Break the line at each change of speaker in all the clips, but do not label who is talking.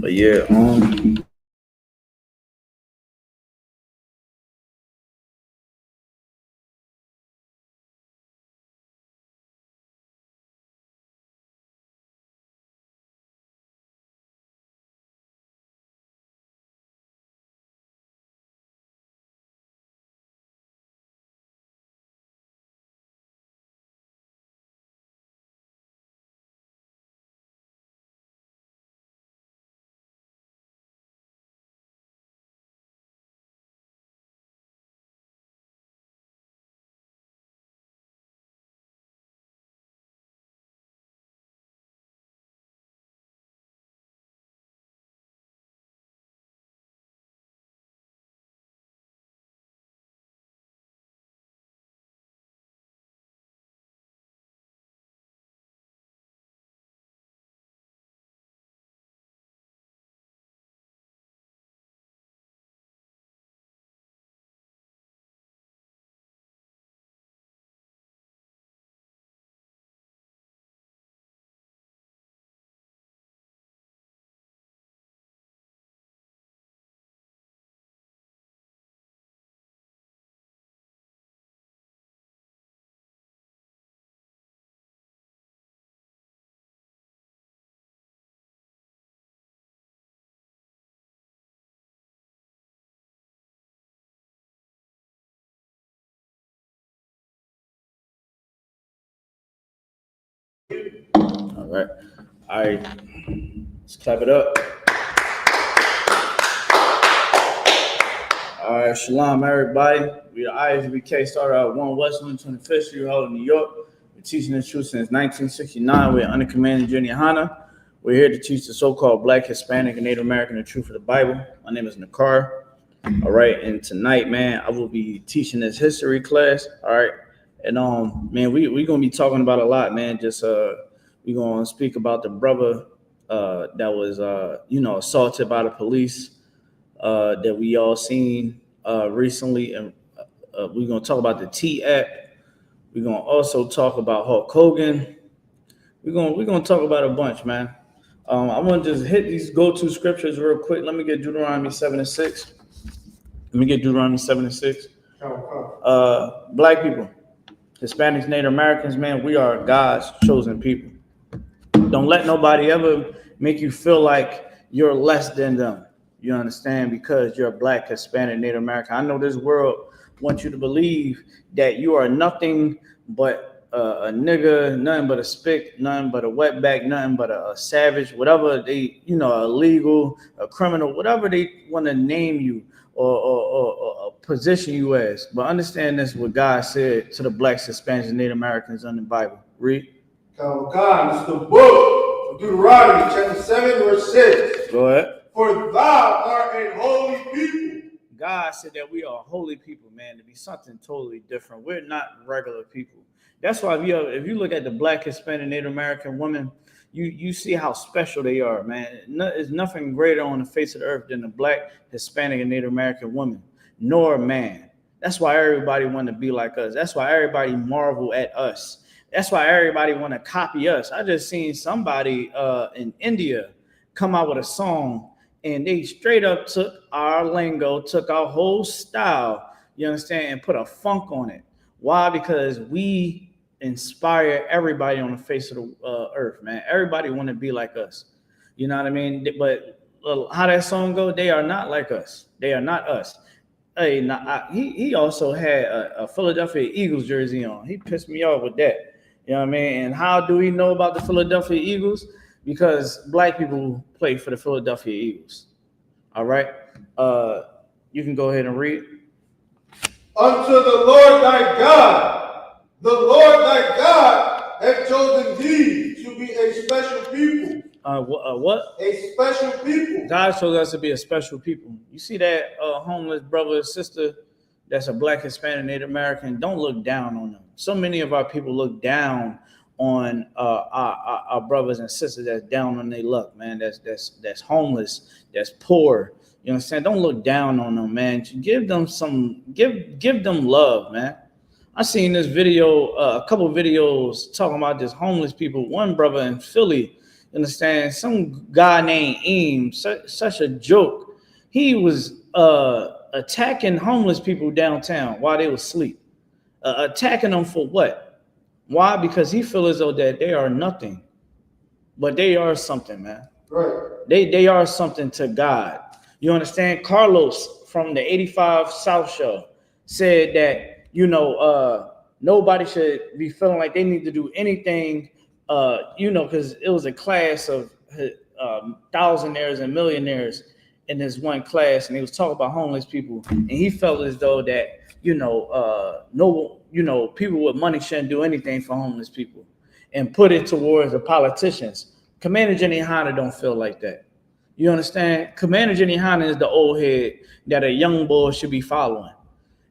But yeah, all right. All right. Let's clap it up. All right, shalom, everybody. We the I.S.U.P.K started out 1 West 125th Street, Harlem, New York. We're teaching the truth since 1969. We're under command of YAHANNA. We're here to teach the so-called Black, Hispanic, and Native American the truth of the Bible. My name is NOKAP. All right, and tonight, man, I will be teaching this history class. All right, and man, we're gonna be talking about a lot, man. Just we're gonna speak about the brother that was assaulted by the police. That we all seen recently, and we're gonna talk about the T-App. We're gonna also talk about Hulk Hogan. We're gonna talk about a bunch, man. I want to just hit these go-to scriptures real quick. Let me get Deuteronomy 7:6. Let me get Deuteronomy 7:6. Black people, Hispanics, Native Americans, man, we are God's chosen people. Don't let nobody ever make you feel like you're less than them. You understand? Because you're a Black, Hispanic, Native American. I know this world wants you to believe that you are nothing but a nigga, nothing but a spick, nothing but a wetback, nothing but a savage, whatever they, illegal, a criminal, whatever they want to name you or position you as. But understand this, what God said to the Blacks, Hispanics, and Native Americans in the Bible. Read.
God, it's the book of Deuteronomy, chapter 7, verse 6.
Go ahead.
For thou art a holy people.
God said that we are holy people, man, to be something totally different. We're not regular people. That's why if you look at the Black, Hispanic, Native American women, you see how special they are, man. There's nothing greater on the face of the earth than the Black, Hispanic, and Native American woman, nor man. That's why everybody want to be like us. That's why everybody marvel at us. That's why everybody want to copy us. I just seen somebody in India come out with a song, and they straight up took our lingo, took our whole style, you understand, and put a funk on it. Why? Because we inspire everybody on the face of the earth, man. Everybody want to be like us. You know what I mean? But how that song go? They are not like us. They are not us. Hey, he also had a Philadelphia Eagles jersey on. He pissed me off with that. You know what I mean? And how do we know about the Philadelphia Eagles? Because Black people play for the Philadelphia Eagles. All right. You can go ahead and read.
Unto the Lord thy God, the Lord thy God hath chosen thee to be a special people.
What?
A special people.
God chose us to be a special people. You see that homeless brother or sister that's a Black, Hispanic, Native American? Don't look down on them. So many of our people look down on our brothers and sisters that's down on their luck, man. That's homeless, that's poor. You understand? Don't look down on them, man. Give them give them love, man. I seen this video, a couple of videos talking about just homeless people. One brother in Philly, Understand? Some guy named Eames, such a joke. He was attacking homeless people downtown while they were asleep. Attacking them for what? Why? Because he feels as though that they are nothing, but they are something, man.
Right.
They are something to God. You understand? Carlos from the 85 South Show said that, you know, nobody should be feeling like they need to do anything, you know, because it was a class of thousandaires and millionaires in this one class, and he was talking about homeless people, and he felt as though that, you know, people with money shouldn't do anything for homeless people, and put it towards the politicians. Commander Jenny Hanna don't feel like that. You understand? Commander Jenny Hanna is the old head that a young boy should be following.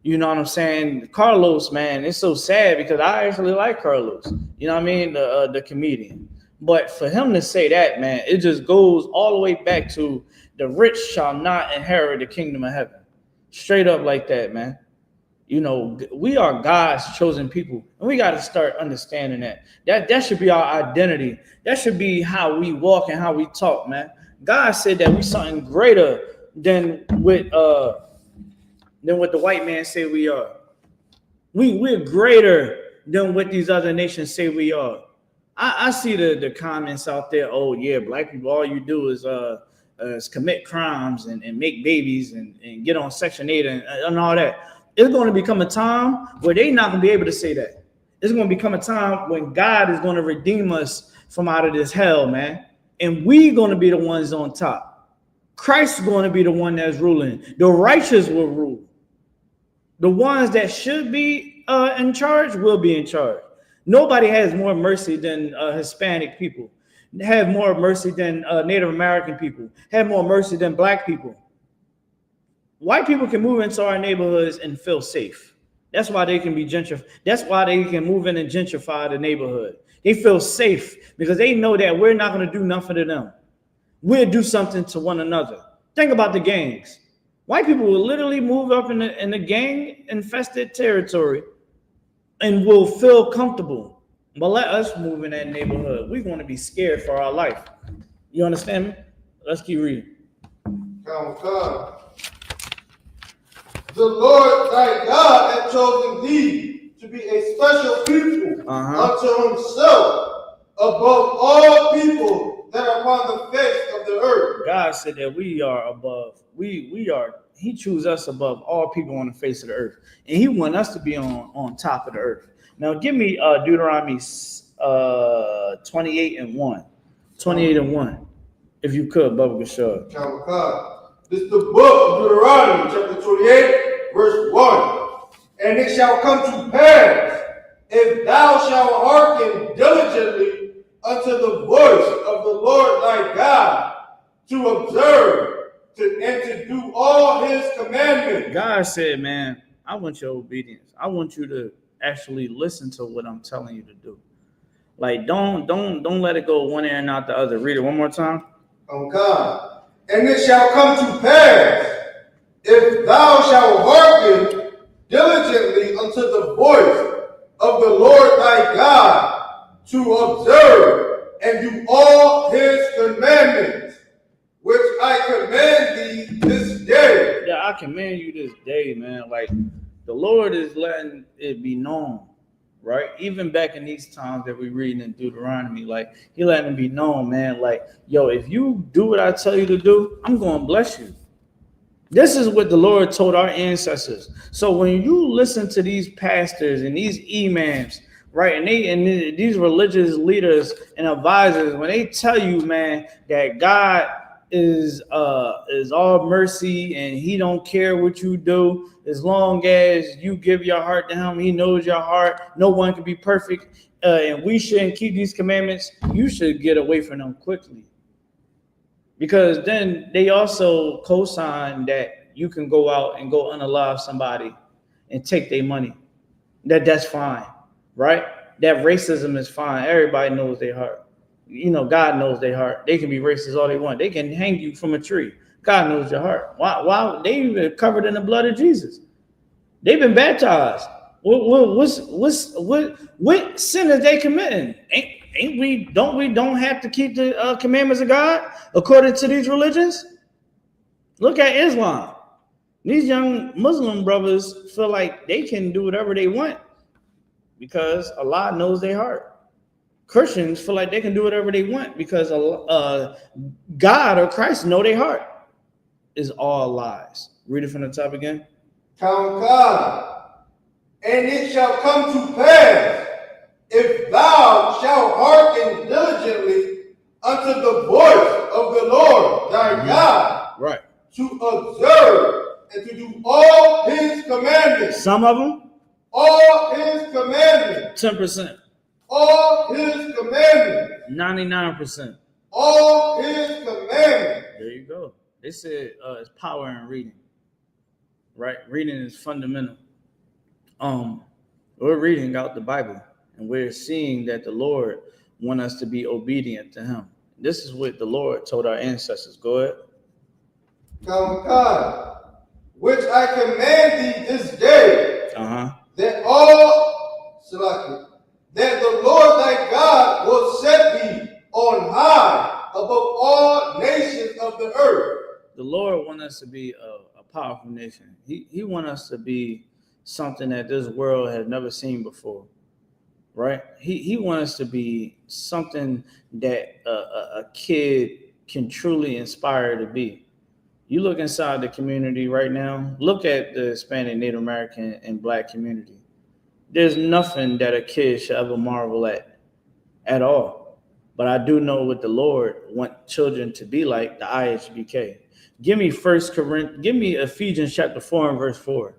You know what I'm saying? Carlos, man, it's so sad because I actually like Carlos. You know what I mean? The comedian. But for him to say that, man, it just goes all the way back to the rich shall not inherit the kingdom of heaven. Straight up like that, man. You know, we are God's chosen people, and we got to start understanding that. That should be our identity. That should be how we walk and how we talk, man. God said that we something greater than what the white man say we are. We're greater than what these other nations say we are. I see the comments out there. Oh yeah, black people, all you do is commit crimes and make babies and get on Section 8 and all that. It's going to become a time where they're not going to be able to say that. It's going to become a time when God is going to redeem us from out of this hell, man. And we're going to be the ones on top. Christ is going to be the one that's ruling. The righteous will rule. The ones that should be in charge will be in charge. Nobody has more mercy than Hispanic people. Have more mercy than Native American people. Have more mercy than black people. White people can move into our neighborhoods and feel safe. That's why they can be gentrified. That's why they can move in and gentrify the neighborhood. They feel safe because they know that we're not going to do nothing to them. We'll do something to one another. Think about the gangs. White people will literally move up in the gang-infested territory and will feel comfortable. But let us move in that neighborhood. We're going to be scared for our life. You understand me? Let's keep reading.
Come. The Lord thy God hath chosen thee to be a special people unto himself above all people that are upon the face of the earth. God
said that we are above. He chose us above all people on the face of the earth. And he wants us to be on top of the earth. Now give me Deuteronomy 28 and 1. 28 and 1. If you could, Bubba Gashad.
This is the book of Deuteronomy, chapter 28, verse 1. And it shall come to pass, if thou shalt hearken diligently unto the voice of the Lord thy God, to observe and to do all his commandments.
God said, man, I want your obedience. I want you to actually listen to what I'm telling you to do. Like, don't let it go one ear and not the other. Read it one more time.
Okay. And it shall come to pass, if thou shalt hearken diligently unto the voice of the Lord thy God, to observe and do all his commandments, which I command thee this day.
Yeah, I command you this day, man. Like, the Lord is letting it be known, right? Even back in these times that we're reading in Deuteronomy, like, he letting it be known, man. Like, yo, if you do what I tell you to do, I'm going to bless you. This is what the Lord told our ancestors. So when you listen to these pastors and these imams, right, and these religious leaders and advisors, when they tell you, man, that God is all mercy and he don't care what you do, as long as you give your heart to him, he knows your heart. No one can be perfect, and we shouldn't keep these commandments. You should get away from them quickly, because then they also co-sign that you can go out and go unalive somebody and take their money. That's fine, right? That racism is fine. Everybody knows their heart. You know, God knows their heart. They can be racist all they want. They can hang you from a tree. God knows your heart. Why? They covered in the blood of Jesus. They've been baptized. What sin are they committing? don't have to keep the commandments of God according to these religions? Look at Islam. These young Muslim brothers feel like they can do whatever they want because Allah knows their heart. Christians feel like they can do whatever they want because God or Christ know their heart. Is all lies. Read it from the top again.
Count God, and it shall come to pass, if thou shalt hearken diligently unto the voice of the Lord thy God,
Right.
to observe and to do all his commandments.
Some of them?
All his commandments.
10%.
All his commandments.
99%.
All his commandments.
There you go. They said it's power in reading. Right? Reading is fundamental. We're reading out the Bible, and we're seeing that the Lord wants us to be obedient to him. This is what the Lord told our ancestors. Go ahead.
God, which I command thee this day, that the Lord thy God will set thee on high above all nations of the earth.
The Lord wants us to be a powerful nation. He wants us to be something that this world has never seen before, right? He wants us to be something that a kid can truly inspire to be. You look inside the community right now, look at the Hispanic, Native American, and Black community. There's nothing that a kid should ever marvel at all. But I do know what the Lord wants children to be like, the I.S.U.P.K. Give me Ephesians chapter 4 and verse 4.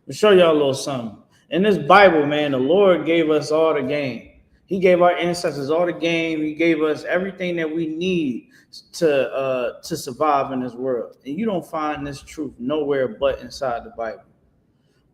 I'll show y'all a little something. In this Bible, man, the Lord gave us all the game. He gave our ancestors all the game. He gave us everything that we need to survive in this world. And you don't find this truth nowhere but inside the Bible.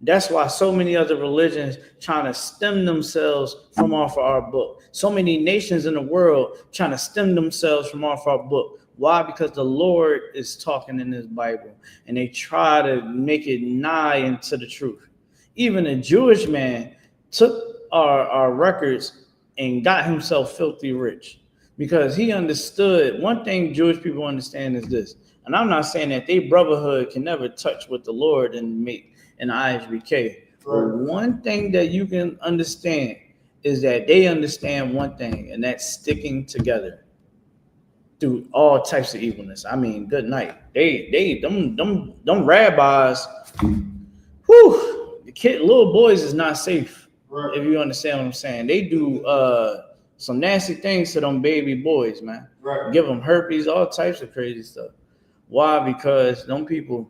That's why so many other religions trying to stem themselves from off of our book. So many nations in the world trying to stem themselves from off our book. Why? Because the Lord is talking in this Bible, and they try to make it nigh into the truth. Even a Jewish man took our records and got himself filthy rich because he understood. One thing Jewish people understand is this, and I'm not saying that they brotherhood can never touch with the Lord and make an I.S.U.P.K. But one thing that you can understand is that they understand one thing, and that's sticking together through all types of evilness. I mean, good night. Them rabbis, the little boys is not safe. Right. If you understand what I'm saying. They do some nasty things to them baby boys, man. Right. Give them herpes, all types of crazy stuff. Why? Because them people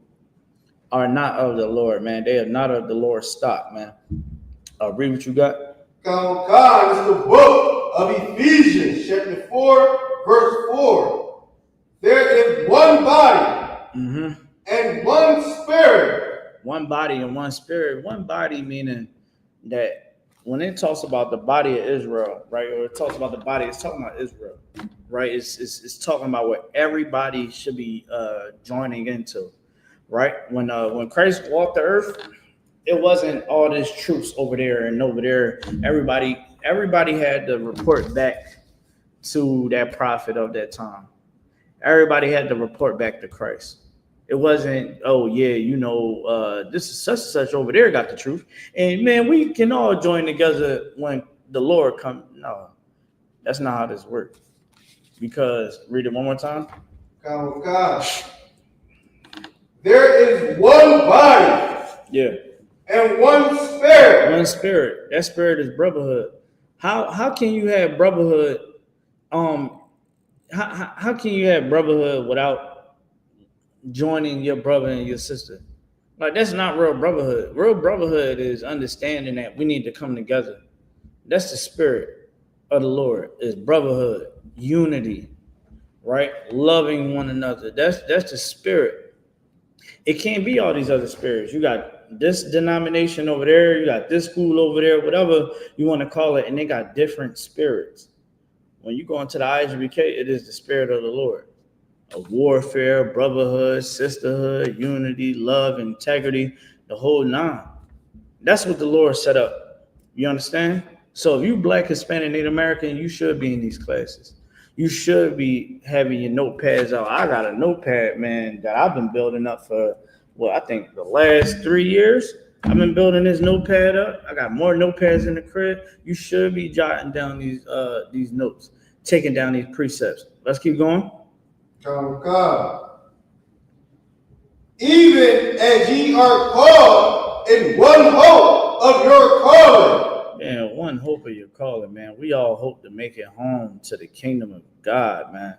are not of the Lord, man. They are not of the Lord's stock, man. Read what you got.
God is the book of Ephesians, chapter 4, verse 4. There is one body and one spirit.
One body and one spirit. One body meaning that when it talks about the body of Israel, right, or it talks about the body, it's talking about Israel, right? It's talking about what everybody should be joining into, right? When Christ walked the earth, it wasn't all this troops over there and over there. Everybody had to report back to that prophet of that time. Everybody had to report back to Christ. It wasn't, oh yeah, this is such and such over there got the truth. And man, we can all join together when the Lord comes. No, that's not how this works. Because, read it one more time.
God. There is one body. Yeah. And one spirit.
One spirit. That spirit is brotherhood. How can you have brotherhood? How can you have brotherhood without joining your brother and your sister? Like, that's not real brotherhood. Real brotherhood is understanding that we need to come together. That's the spirit of the Lord, is brotherhood, unity, right? Loving one another. That's the spirit. It can't be all these other spirits. You got this denomination over there, you got this school over there, whatever you want to call it, and they got different spirits. When you go into the I.S.U.P.K, it is the spirit of the Lord. Of warfare, brotherhood, sisterhood, unity, love, integrity, the whole nine. That's what the Lord set up. You understand? So if you Black, Hispanic, Native American, you should be in these classes. You should be having your notepads out. I got a notepad, man, that I've been building up for, well, I think the last 3 years. I've been building this notepad up. I got more notepads in the crib. You should be jotting down these notes, taking down these precepts. Let's keep going.
God. Even as ye are called in one hope of your calling.
Man, one hope of your calling, man. We all hope to make it home to the kingdom of God, man.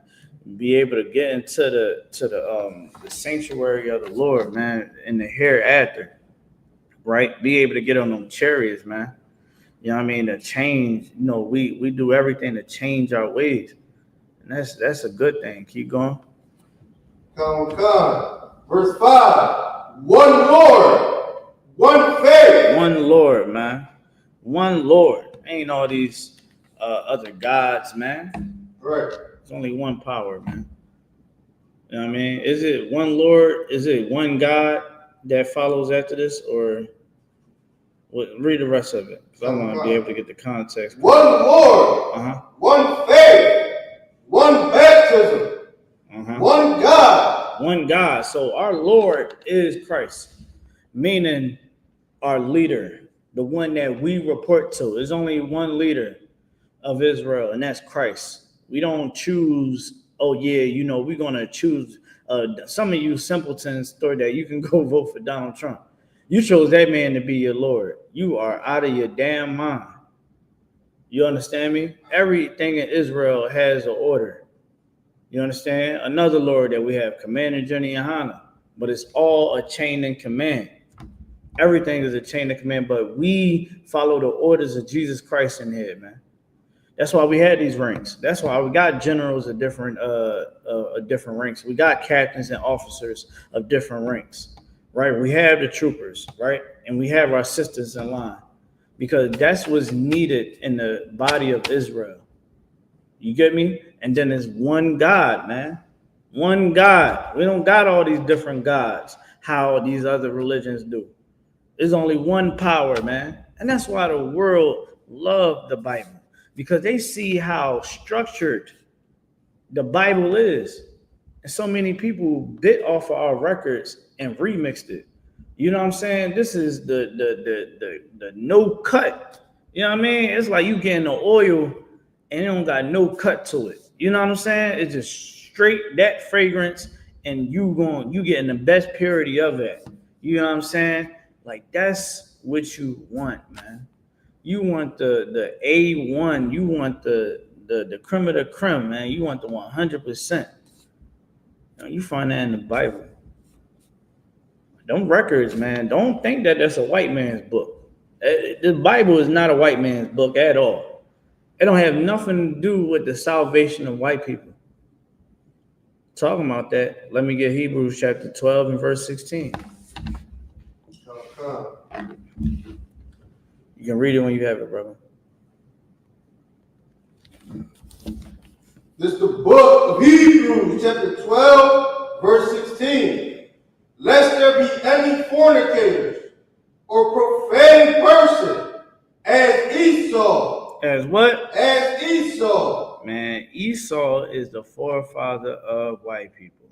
Be able to get into the sanctuary of the Lord, man, in the hereafter, right? Be able to get on them chariots, man. You know what I mean? To change, you know, we do everything to change our ways. And that's a good thing. Keep going.
Come. Verse 5. One Lord, one faith.
One Lord, man. One Lord. Ain't all these other gods, man.
Right.
It's only one power, man. You know what I mean? Is it one Lord? Is it one God that follows after this? Or what? Read the rest of it. Because I want to be able to get the context.
One Lord, one faith, one baptism, one God.
One God. So our Lord is Christ, meaning our leader, the one that we report to. There's only one leader of Israel, and that's Christ. We don't choose, oh yeah, you know, we're going to choose. Some of you simpletons thought that you can go vote for Donald Trump. You chose that man to be your Lord. You are out of your damn mind. You understand me? Everything in Israel has an order. You understand? Another Lord that we have, Commander Journey YAHANNA, but it's all a chain and command. Everything is a chain of command, but we follow the orders of Jesus Christ in here, man. That's why we had these ranks. That's why we got generals of different ranks. We got captains and officers of different ranks, right? We have the troopers, right? And we have our sisters in line, because that's what's needed in the body of Israel. You get me? And then there's one God, man. One God. We don't got all these different gods, how these other religions do. There's only one power, man. And that's why the world love the Bible, because they see how structured the Bible is. And so many people bit off of our records and remixed it. You know what I'm saying? This is the no cut. You know what I mean? It's like you getting the oil and it don't got no cut to it. You know what I'm saying? It's just straight that fragrance, and you getting the best purity of it. You know what I'm saying? Like, that's what you want, man. You want the A1. You want the creme of the creme, man. You want the 100%. You find that in the Bible. Them records, man. Don't think that that's a white man's book. The Bible is not a white man's book at all. It don't have nothing to do with the salvation of white people. Talking about that, let me get Hebrews chapter 12 and verse 16. You can read it when you have it, brother.
This is the book of Hebrews, chapter 12, verse 16. Lest there be any fornicators or profane person as Esau.
As what?
As Esau.
Man, Esau is the forefather of white people.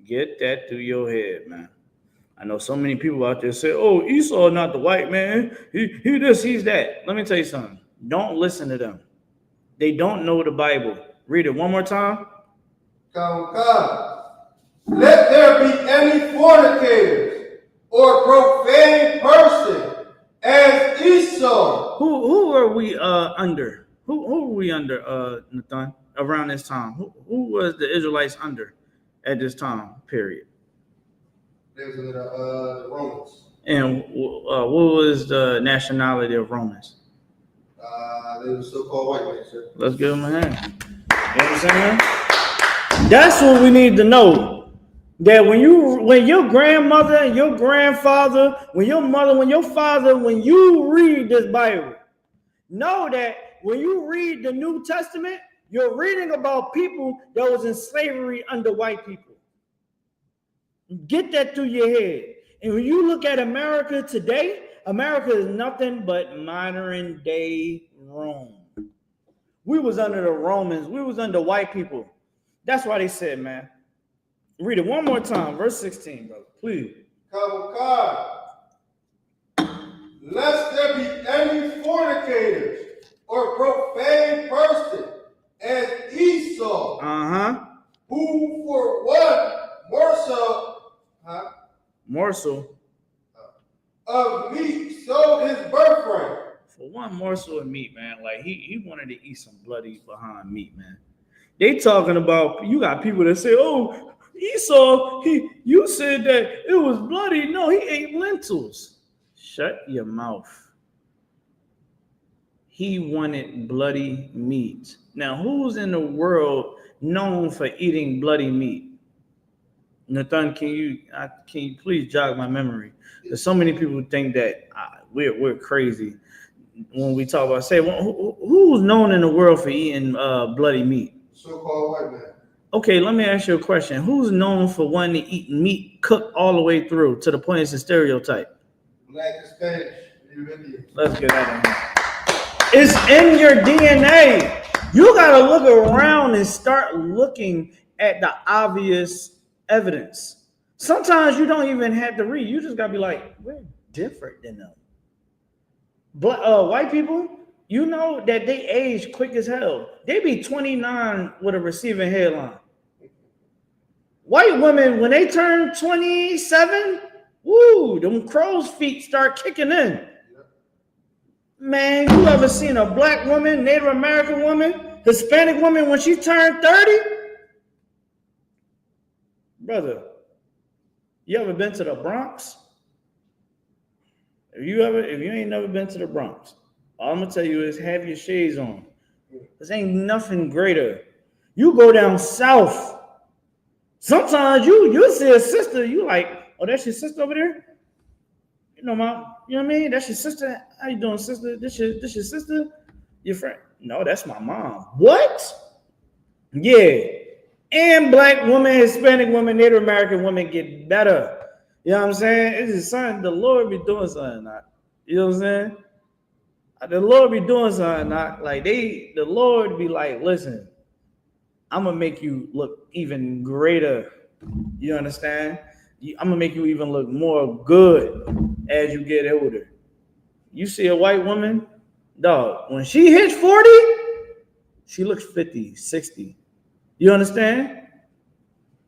Get that through your head, man. I know so many people out there say, oh, Esau not the white man. He this, he's that. Let me tell you something. Don't listen to them. They don't know the Bible. Read it one more time.
Come. Let there be any fornicators or profane person as Esau.
Who are we under? Who were we under, Nathan, around this time? Who was the Israelites under at this time period?
They was the Romans.
And what was the nationality of Romans?
They were so-called white men, sir.
Let's give them a hand. You know what I'm saying? That's what we need to know. That when your grandmother and your grandfather, when your mother, when your father, when you read this Bible, know that when you read the New Testament, you're reading about people that was in slavery under white people. Get that through your head. And when you look at America today, America is nothing but modern day Rome. We was under the Romans. We was under white people. That's why they said, man. Read it one more time, verse 16, brother. Please.
Lest there be any fornicators or profane person as Esau, who for one morsel of meat sold his birthright.
For one morsel of meat, man. Like he wanted to eat some bloody behind meat, man. They talking about, you got people that say, oh, Esau, you said that it was bloody. No, he ate lentils. Shut your mouth. He wanted bloody meat. Now, who's in the world known for eating bloody meat? Nathan, can you please jog my memory? Because so many people think that we're crazy when we talk about, say, well, who's known in the world for eating bloody meat?
So-called white man.
Okay, let me ask you a question. Who's known for wanting to eat meat cooked all the way through to the point it's a stereotype?
Black, Spanish,
let's get that in. It's in your DNA. You got to look around and start looking at the obvious evidence. Sometimes you don't even have to read. You just got to be like, we're different than them. But white people, you know that they age quick as hell. They be 29 with a receiving hairline. White women, when they turn 27, woo, them crow's feet start kicking in. Man, you ever seen a black woman, Native American woman, Hispanic woman when she turned 30? Brother, you ever been to the Bronx? If you ain't never been to the Bronx, all I'm gonna tell you is have your shades on. This ain't nothing greater. You go down south. Sometimes you see a sister, you like, oh, that's your sister over there? You know, Mom, you know what I mean? That's your sister. How you doing, sister? This your sister? Your friend? No, that's my mom. What? Yeah. And black women, Hispanic women, Native American women get better. You know what I'm saying? It's just something the Lord be doing something. You know what I'm saying? The Lord be doing something. Like the Lord be like, listen, I'm gonna make you look even greater. You understand? I'm gonna make you even look more good as you get older. You see a white woman, dog, when she hits 40, she looks 50, 60. You understand?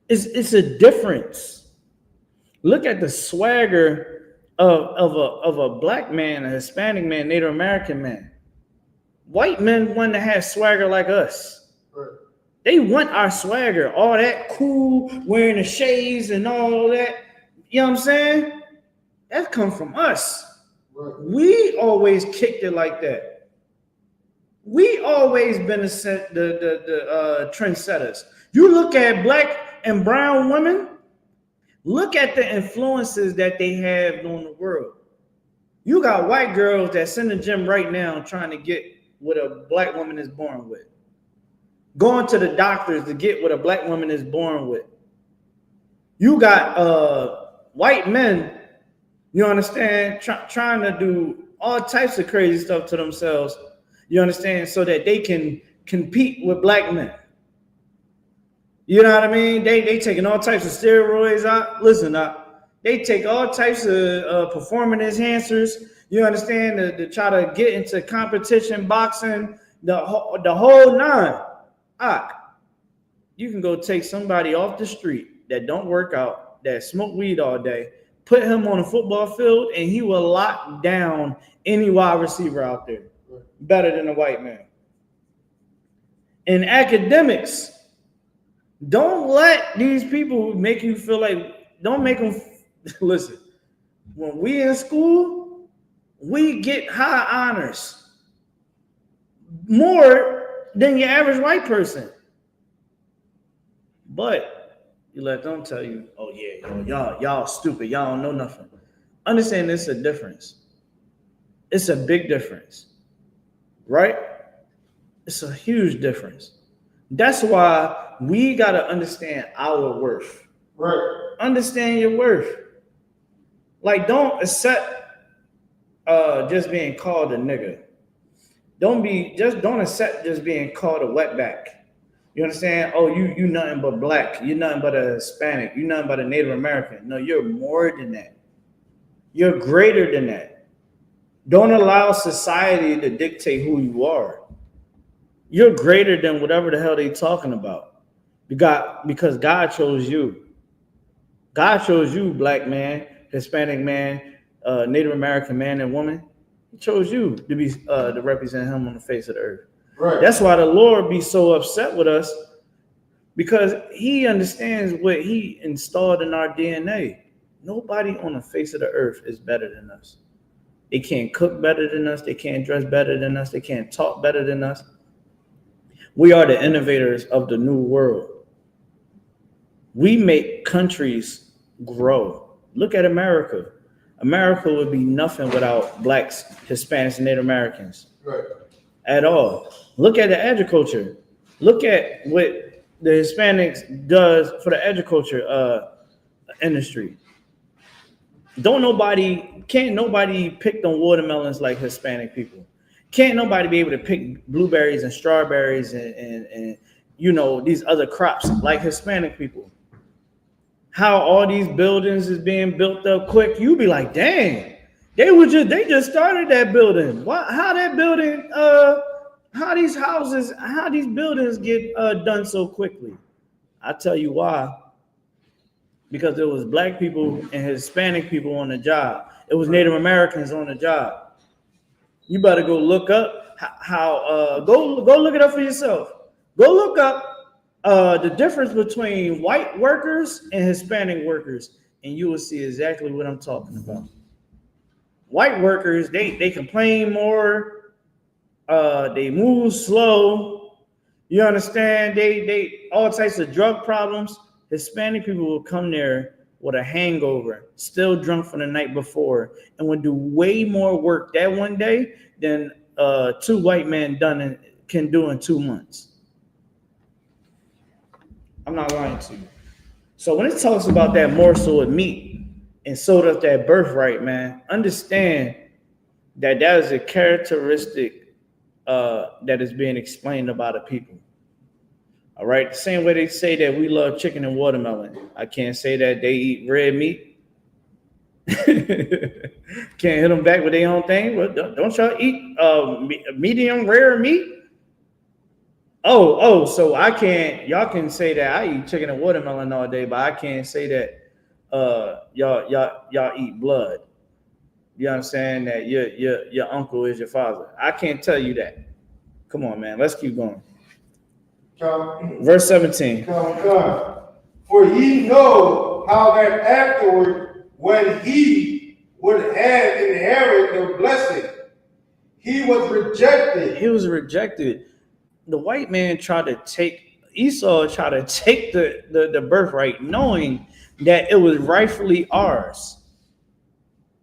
It's a difference. Look at the swagger of a black man, a Hispanic man, Native American man. White men want to have swagger like us.
Right.
They want our swagger, all that cool, wearing the shades and all that. You know what I'm saying? That comes from us.
Right.
We always kicked it like that. We always been the trendsetters. You look at black and brown women, look at the influences that they have on the world. You got white girls that's in the gym right now trying to get what a black woman is born with. Going to the doctors to get what a black woman is born with. You got white men, you understand, trying to do all types of crazy stuff to themselves, you understand, so that they can compete with black men. You know what I mean? They taking all types of steroids out. Listen up. They take all types of performance enhancers. You understand, to try to get into competition, boxing, the whole nine. You can go take somebody off the street that don't work out, that smoke weed all day, put him on a football field, and he will lock down any wide receiver out there better than a white man. In academics, don't let these people make you feel like, don't make them, listen, when we in school, we get high honors more than your average white person. But you let them tell you, oh yeah, y'all stupid, y'all don't know nothing. Understand this is a difference. It's a big difference, right? It's a huge difference. That's why we got to understand our worth.
Right.
Understand your worth. Like, don't accept just being called a nigga. Don't accept just being called a wetback. You understand? Oh, you nothing but black. You're nothing but a Hispanic. You're nothing but a Native American. No, you're more than that. You're greater than that. Don't allow society to dictate who you are. You're greater than whatever the hell they talking about. Because God chose you. God chose you, black man, Hispanic man, Native American man and woman. He chose you to be to represent him on the face of the earth.
Right.
That's why the Lord be so upset with us, because he understands what he installed in our DNA. Nobody on the face of the earth is better than us. They can't cook better than us. They can't dress better than us. They can't talk better than us. We are the innovators of the new world. We make countries grow. Look at America. America would be nothing without blacks, Hispanics, and Native Americans.
Right.
At all. Look at the agriculture. Look at what the Hispanics does for the agriculture industry. Can't nobody pick them watermelons like Hispanic people. Can't nobody be able to pick blueberries and strawberries and you know, these other crops like Hispanic people. How all these buildings is being built up quick, you be like, dang, they just started that building. How that building, how these buildings get done so quickly? I tell you why. Because there was black people and Hispanic people on the job. It was Native Americans on the job. You better go look up go look it up for yourself. Go look up the difference between white workers and Hispanic workers, and you will see exactly what I'm talking about. White workers, they complain more, they move slow, you understand? They all types of drug problems. Hispanic people will come there with a hangover, still drunk from the night before, and will do way more work that one day than 2 white men can do in 2 months. I'm not lying to you. So when it talks about that morsel of meat and sowed up that birthright, man, understand that is a characteristic that is being explained about a people. All right, the same way they say that we love chicken and watermelon. I can't say that they eat red meat. Can't hit them back with their own thing. Well, don't y'all eat medium rare meat? Oh, so y'all can say that I eat chicken and watermelon all day, but I can't say that y'all eat blood. You understand that your uncle is your father. I can't tell you that. Come on, man. Let's keep going. Verse 17.
For ye know how that afterward, when he would have inherited the blessing, he was rejected.
He was rejected. The white man Esau tried to take the birthright, knowing that it was rightfully ours.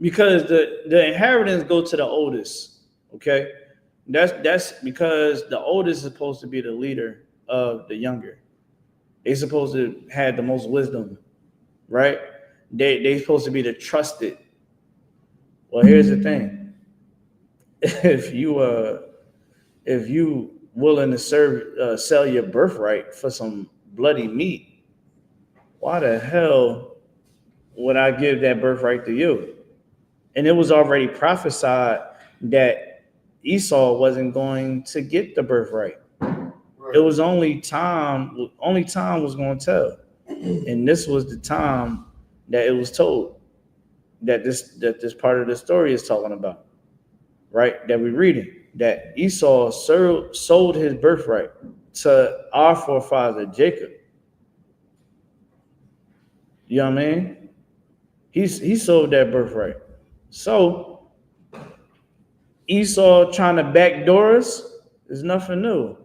Because the inheritance go to the oldest. Okay? That's because the oldest is supposed to be the leader of the younger. They supposed to have the most wisdom, right? They supposed to be the trusted. Well, here's the thing. If you willing to sell your birthright for some bloody meat, why the hell would I give that birthright to you? And it was already prophesied that Esau wasn't going to get the birthright. It was only time was going to tell. And this was the time that it was told that this part of the story is talking about, right? That we're reading, that Esau sold his birthright to our forefather Jacob. You know what I mean? He sold that birthright. So Esau trying to backdoor us is nothing new.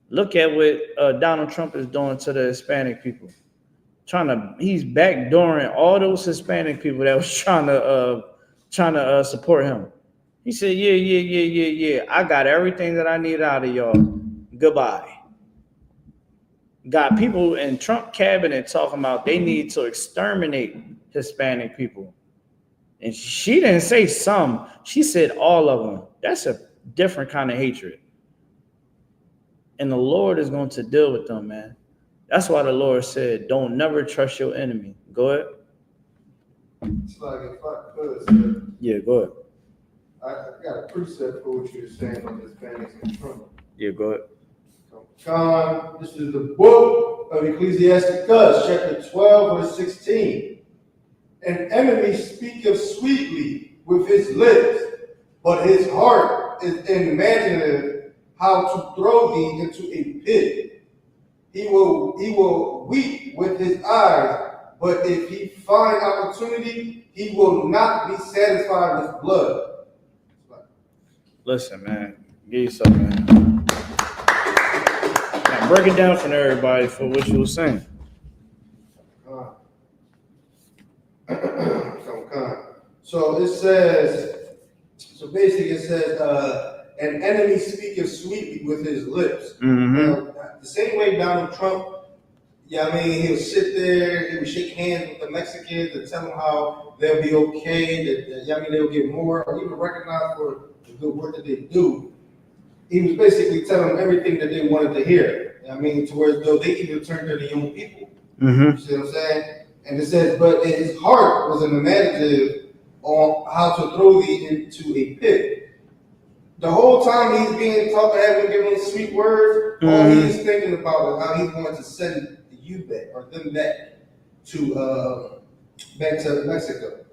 Look at what Donald Trump is doing to the Hispanic people. He's backdooring all those Hispanic people that was trying to support him. He said, yeah. I got everything that I need out of y'all. Goodbye. Got people in Trump cabinet talking about they need to exterminate Hispanic people. And she didn't say some. She said all of them. That's a different kind of hatred. And the Lord is going to deal with them, man. That's why the Lord said, don't never trust your enemy. Go ahead.
It's like if I could, sir,
Yeah, go ahead.
I got a precept for what you're saying on Hispanics and Trump.
Yeah, go ahead.
Con, this is the book of Ecclesiasticus, chapter 12, verse 16. An enemy speaketh sweetly with his lips, but his heart is imaginative how to throw thee into a pit. He will weep with his eyes, but if he find opportunity, he will not be satisfied with blood.
Listen, man. Give you something, man. Now, break it down for everybody for what you were saying.
So it says, so basically it says, an enemy speaketh sweetly with his lips.
Mm-hmm.
The same way Donald Trump, yeah, I mean, he'll sit there, he would shake hands with the Mexicans and tell them how they'll be okay, that I mean, they'll get more, or even recognized for the good work that they do. He was basically telling them everything that they wanted to hear. I mean, to where though they even turned to the young people.
Mm-hmm.
You see what I'm saying? And it says, but his heart was imaginative on how to throw thee into a pit. The whole time he's being talking, having given them sweet words, all he is thinking about is how he's going to send you back or them back to Mexico,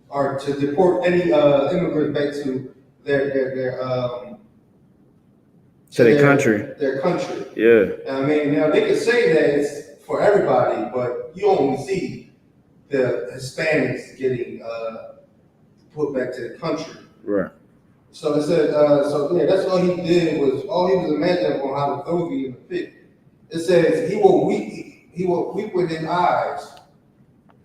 or to deport any immigrants back to their
country.
Their country.
Yeah.
I mean, now they can say that it's for everybody, but you only see the Hispanics getting put back to the country.
Right.
So it said, so yeah, that's all he did was all he was imagining on how to throw you in the pit. It says he will weep with his eyes,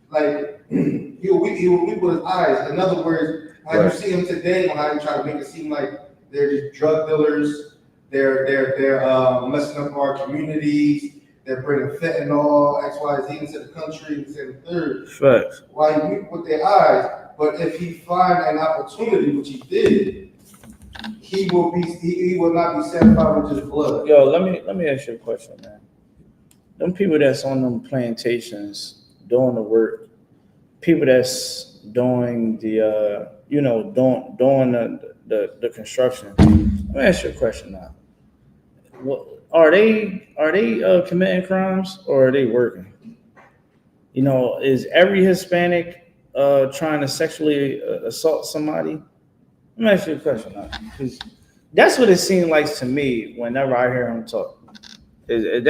like he will weep with his eyes. In other words, how you see him today, on how you try to make it seem like they're just drug dealers, they're messing up our communities, they're bringing fentanyl, X, Y, Z into the country, and say the third.
Facts.
Why you weep with their eyes, but if he find an opportunity, which he did, he will not be satisfied with his blood.
Yo, let me ask you a question, man. Them people that's on them plantations doing the work, people that's doing the doing the construction. Let me ask you a question now. What are they committing crimes or are they working? You know, is every Hispanic trying to sexually assault somebody? Let me ask you a question now, because that's what it seems like to me whenever I hear him talk. Is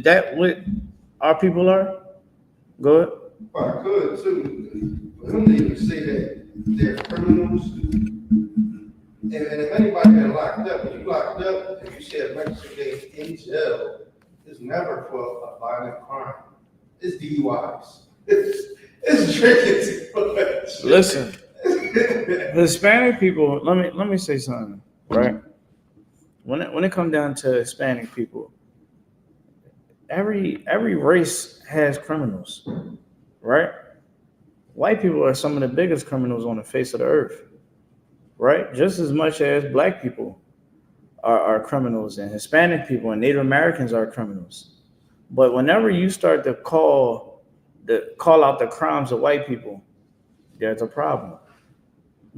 that what our people are? Go ahead.
Well, I could too. For him to even say that they're criminals, and if anybody been locked up, when you locked up, if you say a Mexican in jail, it's never for a violent crime. It's DUIs. It's drinking too much.
Listen. Hispanic people, let me say something, right? When it comes down to Hispanic people, every race has criminals, right? White people are some of the biggest criminals on the face of the earth, right? Just as much as black people are criminals, and Hispanic people and Native Americans are criminals. But whenever you start to call out the crimes of white people, there's a problem.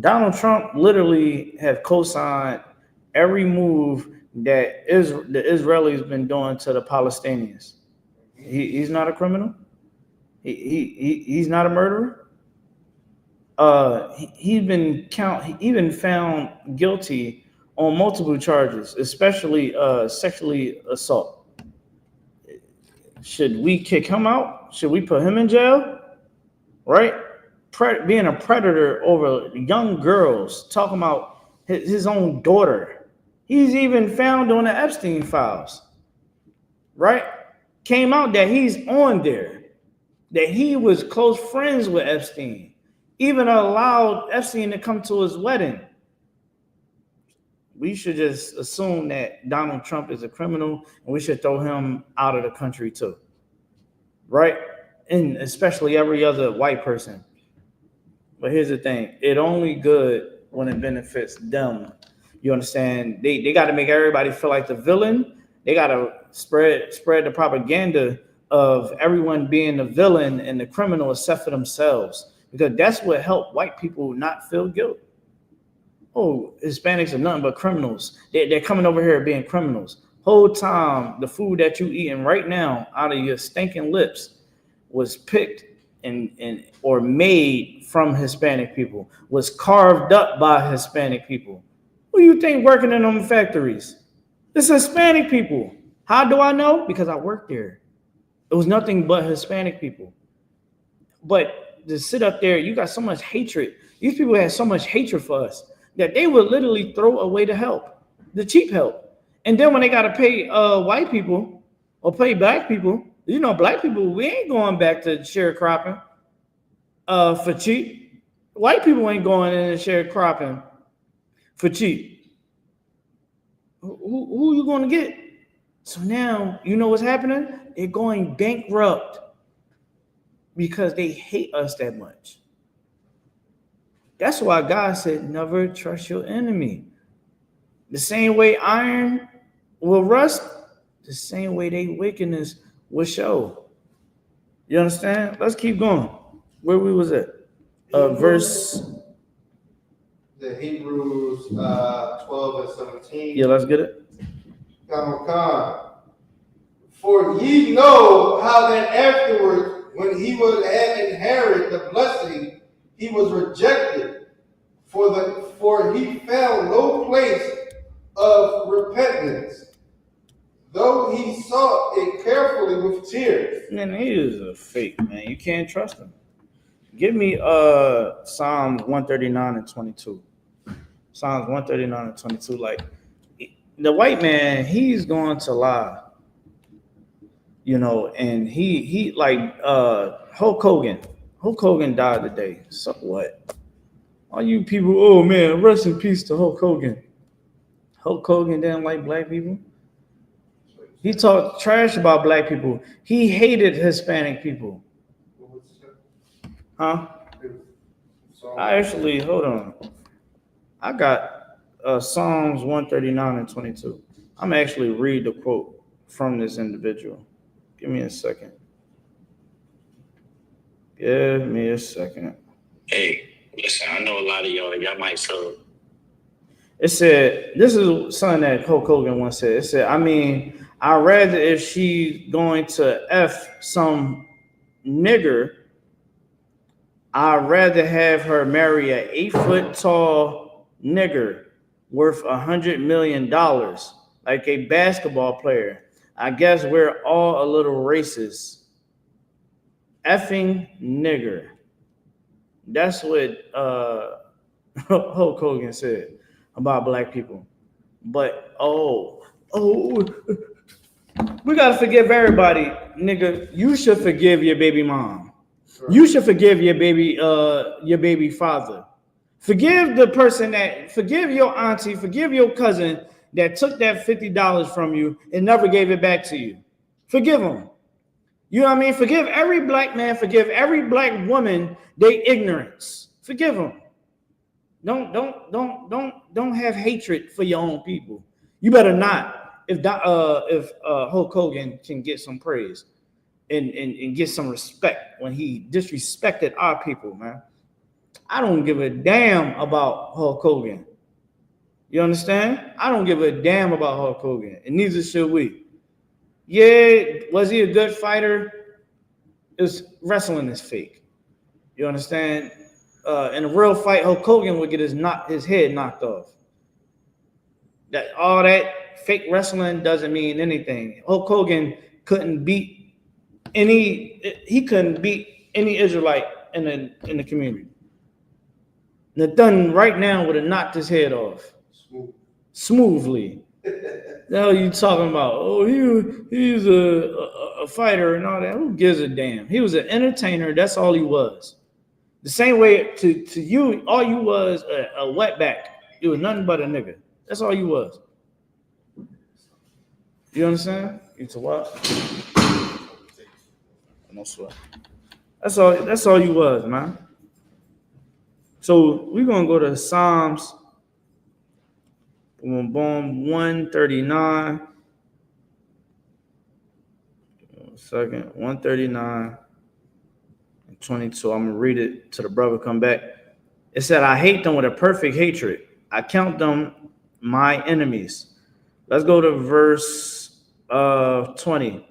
Donald Trump literally have co-signed every move that the Israelis been doing to the Palestinians. He's not a criminal. He's not a murderer. He been found guilty on multiple charges, especially sexually assault. Should we kick him out? Should we put him in jail? Right? Being a predator over young girls, talking about his own daughter. He's even found on the Epstein files, right? Came out that he's on there, that he was close friends with Epstein, even allowed Epstein to come to his wedding. We should just assume that Donald Trump is a criminal and we should throw him out of the country too, right? And especially every other white person. But here's the thing: it only good when it benefits them. You understand? They got to make everybody feel like the villain. They got to spread the propaganda of everyone being the villain and the criminal except for themselves, because that's what helped white people not feel guilt. Oh, Hispanics are nothing but criminals. They're coming over here being criminals. Whole time, the food that you eating right now out of your stinking lips was picked and or made from Hispanic people, was carved up by Hispanic people. Who do you think working in them factories? It's Hispanic people. How do I know? Because I worked there. It was nothing but Hispanic people. But to sit up there, you got so much hatred. These people had so much hatred for us that they would literally throw away the help, the cheap help. And then when they got to pay white people or pay black people, you know, black people, we ain't going back to sharecropping for cheap. White people ain't going in and sharecropping for cheap. Who you going to get? So now, you know what's happening? They're going bankrupt because they hate us that much. That's why God said, never trust your enemy. The same way iron will rust, the same way they wickedness will show. You understand? Let's keep going. Where we was at? Verse.
The Hebrews 12 and 17.
Yeah, let's get it.
For ye know how that afterwards, when he would have inherited the blessing, he was rejected, for he found no place of repentance, though he sought it carefully with tears.
Man, he is a fake, man. You can't trust him. Give me Psalms 139 and 22. Psalms 139 and 22. Like, the white man, he's going to lie. You know, and he like Hulk Hogan. Hulk Hogan died today. So what? All you people, oh man, rest in peace to Hulk Hogan. Hulk Hogan didn't like black people. He talked trash about black people. He hated Hispanic people. Huh? I actually, hold on. I got Psalms 139 and 22. I'm actually read the quote from this individual. Give me a second. Give me a second.
Hey, listen, I know a lot of y'all might so.
It said, this is something that Hulk Hogan once said. It said, I mean, I'd rather if she's going to F some nigger, I'd rather have her marry an 8-foot tall nigger worth $100 million, like a basketball player. I guess we're all a little racist. Effing nigger. That's what Hulk Hogan said about black people. But we gotta forgive everybody, nigga. You should forgive your baby mom. You should forgive your baby father. Forgive the person forgive your auntie, forgive your cousin that took that $50 from you and never gave it back to you. Forgive them. You know what I mean? Forgive every black man, forgive every black woman their ignorance. Forgive them. Don't have hatred for your own people. You better not. If Hulk Hogan can get some praise and get some respect when he disrespected our people, man. I don't give a damn about Hulk Hogan. You understand? I don't give a damn about Hulk Hogan, and neither should we. Yeah, was he a good fighter? Wrestling is fake. You understand? In a real fight, Hulk Hogan would get his head knocked off. All that fake wrestling doesn't mean anything. Hulk Hogan couldn't beat any Israelite in the community. Nathan right now would have knocked his head off. Smoothly. The hell you talking about? Oh, he's a fighter and all that. Who gives a damn? He was an entertainer. That's all he was. The same way to you, all you was a wetback. You was nothing but a nigga. That's all you was. You understand? It's a what? No sweat. That's all you was, man. So we're gonna go to Psalms 139. 139 and 22. I'm gonna read it till the brother come back. It said, I hate them with a perfect hatred. I count them my enemies. Let's go to verse 20.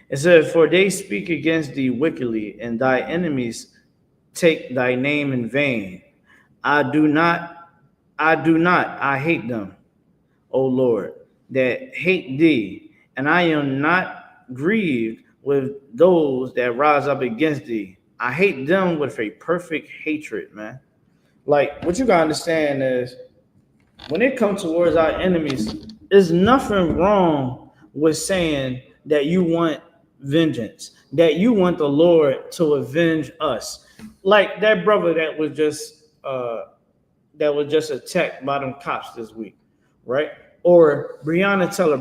It said, for they speak against thee wickedly, and thy enemies take thy name in vain. I hate them, O Lord, that hate thee, and I am not grieved with those that rise up against thee. I hate them with a perfect hatred, man. Like, what you gotta understand is, when it comes towards our enemies, there's nothing wrong with saying that you want vengeance, that you want the Lord to avenge us. Like that brother that was just attacked by them cops this week, right? Or Breonna Taylor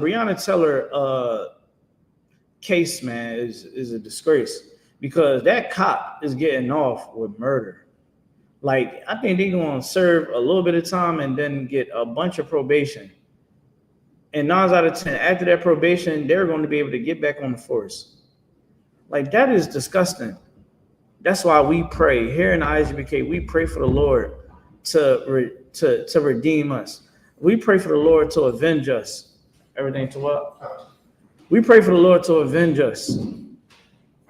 case, man, is a disgrace, because that cop is getting off with murder. Like, I think they're going to serve a little bit of time and then get a bunch of probation. And 9 out of 10, after that probation, they're going to be able to get back on the force. Like, that is disgusting. That's why we pray here in the I.S.U.P.K. We pray for the Lord to redeem us. We pray for the Lord to avenge us. Everything to what? We pray for the Lord to avenge us.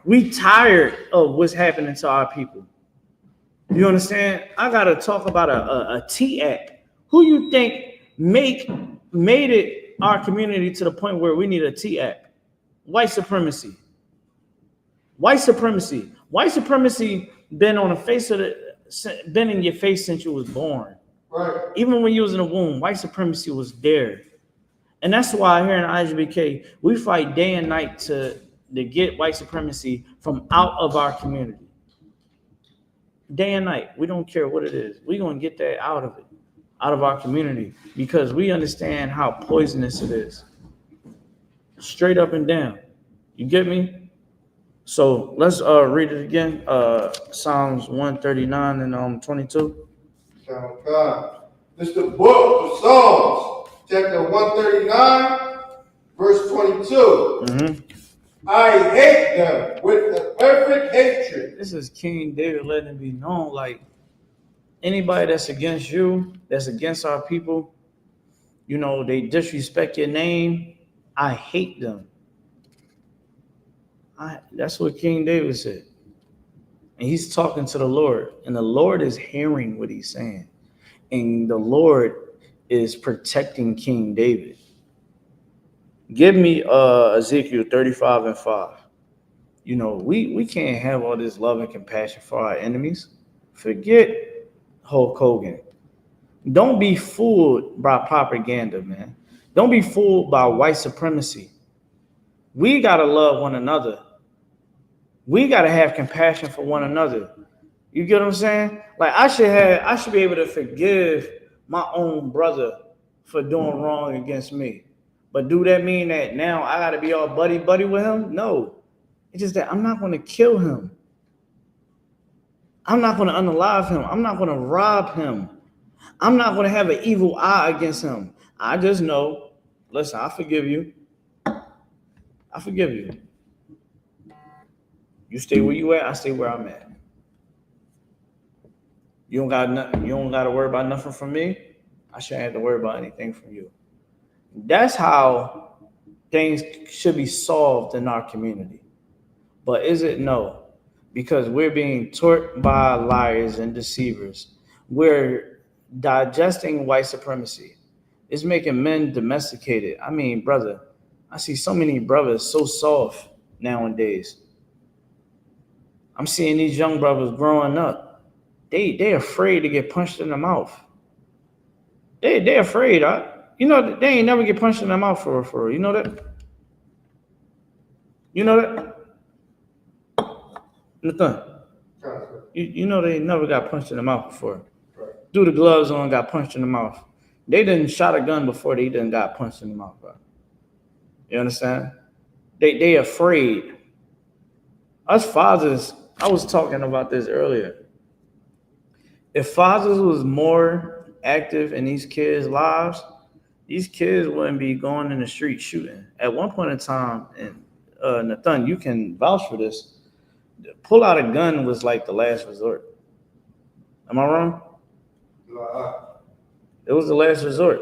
We tired of what's happening to our people. You understand? I gotta talk about a T-Act. Who you think made it our community to the point where we need a T-Act? White supremacy. White supremacy. White supremacy been on the face of been in your face since you was born.
Right.
Even when you was in the womb, white supremacy was there. And that's why here in I.S.U.P.K, we fight day and night to get white supremacy from out of our community. Day and night. We don't care what it is. We're going to get that out of our community, because we understand how poisonous it is. Straight up and down. You get me? So let's read it again. Psalms 139 and 22.
God. This is the book of Psalms, chapter 139, verse 22.
Mm-hmm.
I hate them with the perfect hatred.
This is King David letting it be known, like, anybody that's against you, that's against our people, you know, they disrespect your name, I hate them. That's what King David said. And he's talking to the Lord, and the Lord is hearing what he's saying. And the Lord is protecting King David. Give me Ezekiel 35 and 5. You know, we can't have all this love and compassion for our enemies. Forget Hulk Hogan. Don't be fooled by propaganda, man. Don't be fooled by white supremacy. We got to love one another. We got to have compassion for one another. You get what I'm saying? Like, I should be able to forgive my own brother for doing wrong against me. But do that mean that now I got to be all buddy with him? No. It's just that I'm not going to kill him. I'm not going to unalive him. I'm not going to rob him. I'm not going to have an evil eye against him. I just know, listen, I forgive you. I forgive you. You stay where you at, I stay where I'm at. You don't got to worry about nothing from me. I shouldn't have to worry about anything from you. That's how things should be solved in our community. But is it? No. Because we're being taught by liars and deceivers. We're digesting white supremacy. It's making men domesticated. I mean, brother, I see so many brothers so soft nowadays. I'm seeing these young brothers growing up. They afraid to get punched in the mouth. They afraid. You know, they ain't never get punched in the mouth for you know that? You know that? Nathan, you know they never got punched in the mouth before. Threw the gloves on, got punched in the mouth. They didn't shot a gun before they didn't got punched in the mouth, bro. You understand? They afraid. Us fathers, I was talking about this earlier. if fathers was more active in these kids' lives, these kids wouldn't be going in the street shooting. At one point in time, and Nathan, you can vouch for this, pull out a gun was like the last resort. Am I wrong? It was the last resort.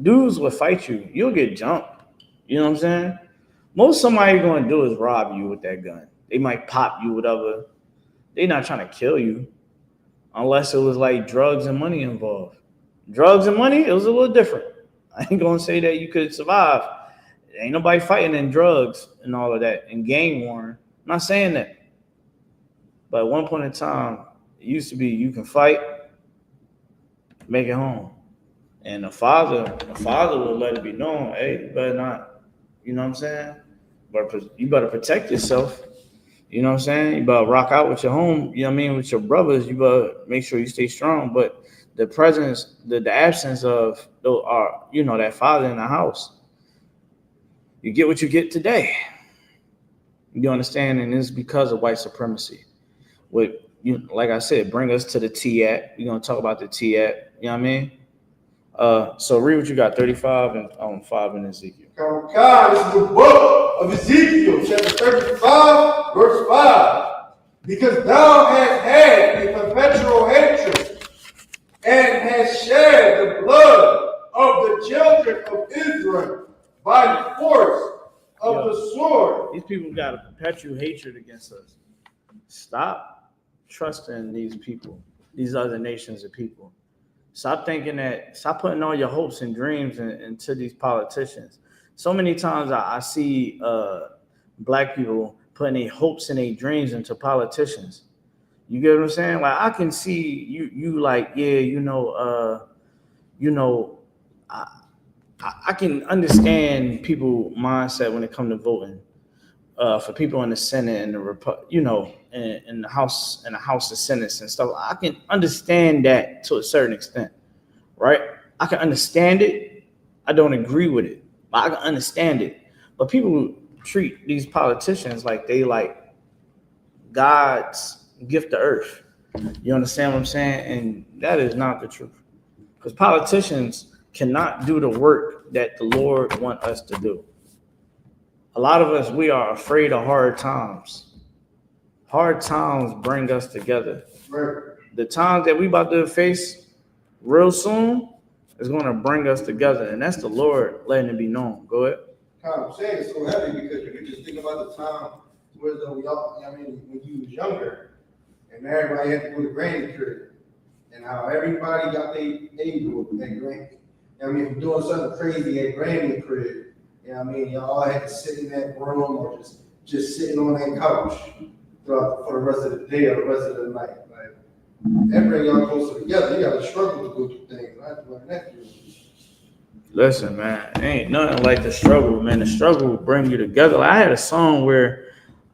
Dudes would fight you. You'll get jumped. You know what I'm saying? Most somebody going to do is rob you with that gun. They might pop you, whatever. They're not trying to kill you. Unless it was like drugs and money involved. Drugs and money, it was a little different. I ain't going to say that you could survive. Ain't nobody fighting in drugs and all of that and gang warring. I'm not saying that. But at one point in time, it used to be you can fight, make it home. And the father will let it be known, hey, you better not, you know what I'm saying? But you better protect yourself. You know what I'm saying? You better rock out with your home, you know what I mean, with your brothers. You better make sure you stay strong. But the presence, the absence of that father in the house, you get what you get today. You understand? And it's because of white supremacy. Like I said, bring us to the T-Act. We're going to talk about the T-Act. You know what I mean? So read what you got, 35 and 5 in Ezekiel.
God, this is the book of Ezekiel, chapter 35, verse 5. Because thou hast had a perpetual hatred and hast shed the blood of the children of Israel by the force of the sword.
These people got a perpetual hatred against us. Stop trusting these people, these other nations of people. Stop putting all your hopes and dreams into these politicians. So many times I see black people putting their hopes and their dreams into politicians. You get what I'm saying? Like I can see you like, yeah, I can understand people mindset when it comes to voting for people in the Senate and in the House of Senate and stuff. I can understand that to a certain extent, right? I can understand it. I don't agree with it, but I can understand it. But people treat these politicians like they like God's gift to earth. You understand what I'm saying? And that is not the truth. Because politicians cannot do the work that the Lord wants us to do. A lot of us, we are afraid of hard times. Hard times bring us together.
Right.
The times that we about to face real soon is going to bring us together. And that's the Lord letting it be known. Go ahead.
I'm saying it's so heavy because you just think about the time where when you was younger and everybody had to go to granny crib and how everybody got their neighborhood with their granny. Doing something crazy at granny crib. Y'all had to sit in that room or just sitting on that couch for the rest of the day or the rest of the night. Like that bring y'all closer together. You got to struggle to go through things. I have to learn that.
Listen, man, ain't nothing like the struggle, man. The struggle will bring you together. I had a song where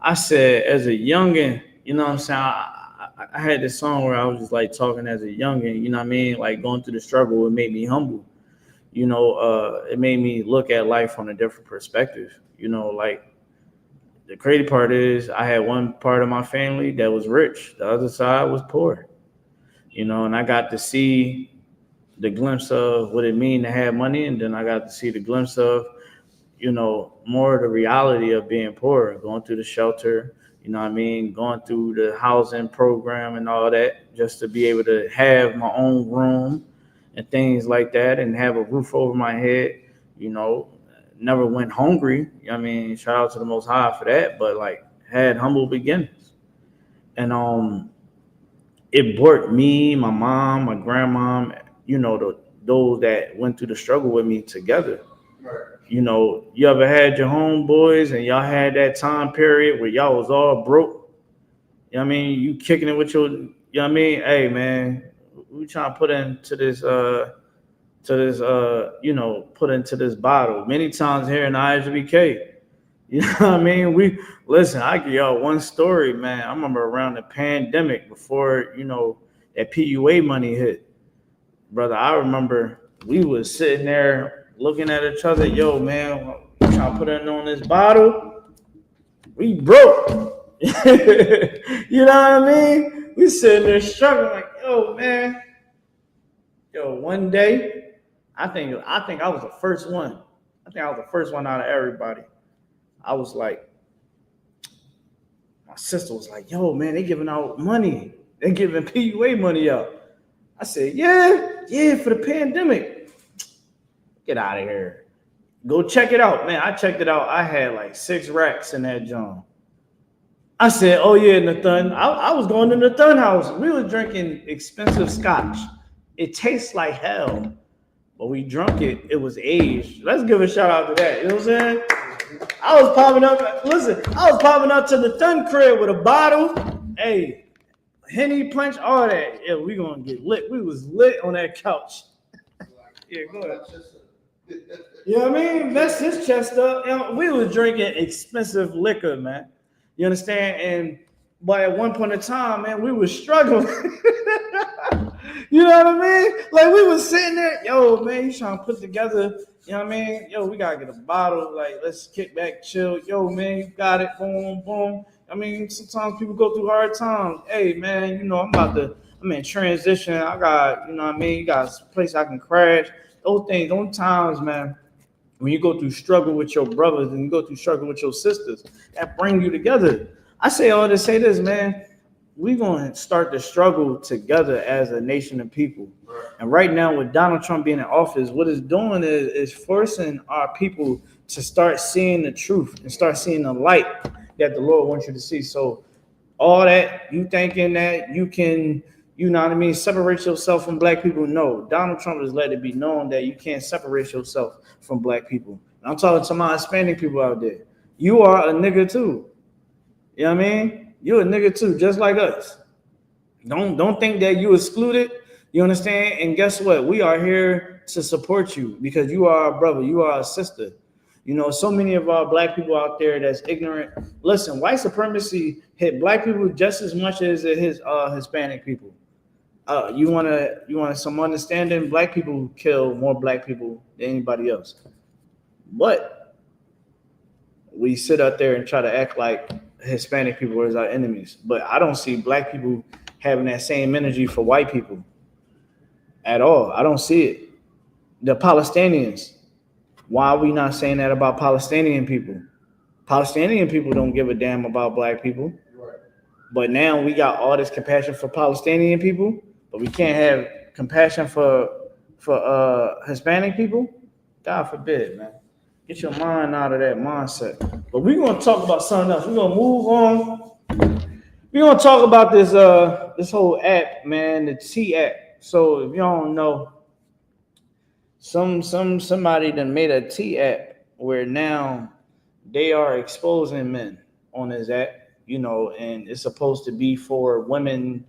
I said, as a youngin', you know what I'm saying? I had this song where I was just like talking as a youngin', you know what I mean? Like going through the struggle would make me humble. It made me look at life from a different perspective. Like the crazy part is I had one part of my family that was rich. The other side was poor, and I got to see the glimpse of what it mean to have money. And then I got to see the glimpse of, more of the reality of being poor, going through the shelter, going through the housing program and all that, just to be able to have my own room and things like that and have a roof over my head, never went hungry. Shout out to the Most High for that, but like had humble beginnings. And it brought me, my mom, my grandma, those that went through the struggle with me together.
Right.
You ever had your homeboys and y'all had that time period where y'all was all broke? You kicking it with your, hey man, we trying to put into this put into this bottle. Many times here in I.S.U.P.K, we listen, I give y'all one story, man. I remember around the pandemic before, that PUA money hit. Brother, I remember we was sitting there looking at each other. Yo, man, we trying to put in on this bottle. We broke. You know what I mean? We sitting there struggling like, yo, man. Yo, one day, I think I was the first one. I think I was the first one out of everybody. I was like, my sister was like, yo, man, they giving out money. They giving PUA money out. I said, yeah, for the pandemic. Get out of here. Go check it out, man. I checked it out. I had like 6 racks in that joint. I said, oh yeah, Nathan. I was going to Nathan house. We were drinking expensive scotch. It tastes like hell, but we drunk it. It was aged. Let's give a shout out to that. You know what I'm saying? I was popping up. Listen, I was popping up to the Nathan crib with a bottle. Hey, Henny punch, all that. Yeah, we gonna get lit. We was lit on that couch. Yeah, go ahead. You know what I mean? Mess his chest up. You know, we was drinking expensive liquor, man. You understand? And but at one point in time, man, we was struggling. You know what I mean? Like we was sitting there, yo, man, you trying to put together, you know what I mean? Yo, we gotta get a bottle, like let's kick back, chill. Yo, man, you got it, boom, boom. I mean, sometimes people go through hard times. Hey, man, you know, I'm in transition. I got, you know what I mean? You got a place I can crash. Those things, those times, man, when you go through struggle with your brothers and you go through struggle with your sisters, that bring you together. I say all to say this, man. We're going to start the struggle together as a nation of people. And right now, with Donald Trump being in office, what it's doing is forcing our people to start seeing the truth and start seeing the light that the Lord wants you to see. So all that, you thinking that you can, you know what I mean, separate yourself from black people? No, Donald Trump has let it be known that you can't separate yourself from black people. And I'm talking to my Hispanic people out there. You are a nigga too. You know what I mean? You're a nigga too, just like us. Don't think that you excluded. You understand? And guess what? We are here to support you because you are our brother. You are our sister. You know, so many of our black people out there that's ignorant. Listen, white supremacy hit black people just as much as it hits Hispanic people. You want some understanding? Black people kill more black people than anybody else. But we sit out there and try to act like Hispanic people are our enemies. But I don't see black people having that same energy for white people at all. I don't see it. The Palestinians, why are we not saying that about Palestinian people? Palestinian people don't give a damn about black people. Right. But now we got all this compassion for Palestinian people, but we can't have compassion for Hispanic people? God forbid, man. Get your mind out of that mindset. But we're going to talk about something else. We're going to move on. We're going to talk about this whole app, man, the T app. So if y'all don't know, somebody done made a T app where now they are exposing men on this app, you know, and it's supposed to be for women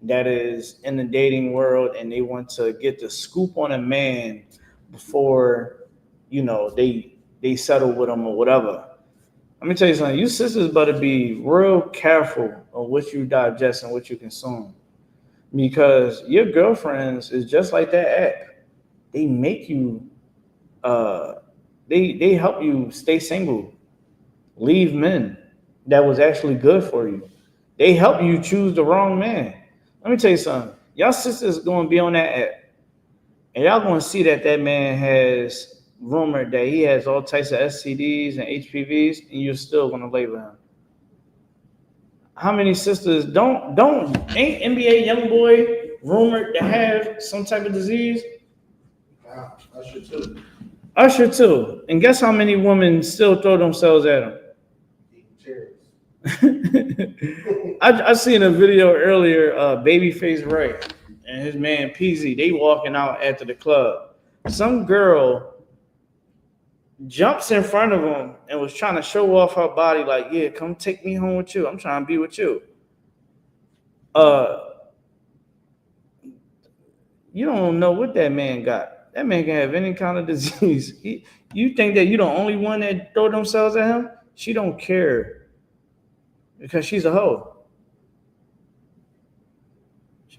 that is in the dating world and they want to get the scoop on a man before, you know, they settle with him or whatever. Let me tell you something. You sisters better be real careful of what you digest and what you consume. Because your girlfriends is just like that app. They make you, they help you stay single. Leave men that was actually good for you. They help you choose the wrong man. Let me tell you something. Y'all sisters going to be on that app. And y'all going to see that man has rumored that he has all types of STDs and HPVs, and you're still going to label him. How many sisters ain't NBA YoungBoy rumored to have some type of disease?
Yeah, Usher too.
Usher too. And guess how many women still throw themselves at him? I seen a video earlier, Babyface Ray and his man PZ, they walking out after the club. Some girl jumps in front of him and was trying to show off her body like, yeah, come take me home with you. I'm trying to be with you. You don't know what that man got. That man can have any kind of disease. You think that you're the only one that throw themselves at him? She don't care because she's a hoe.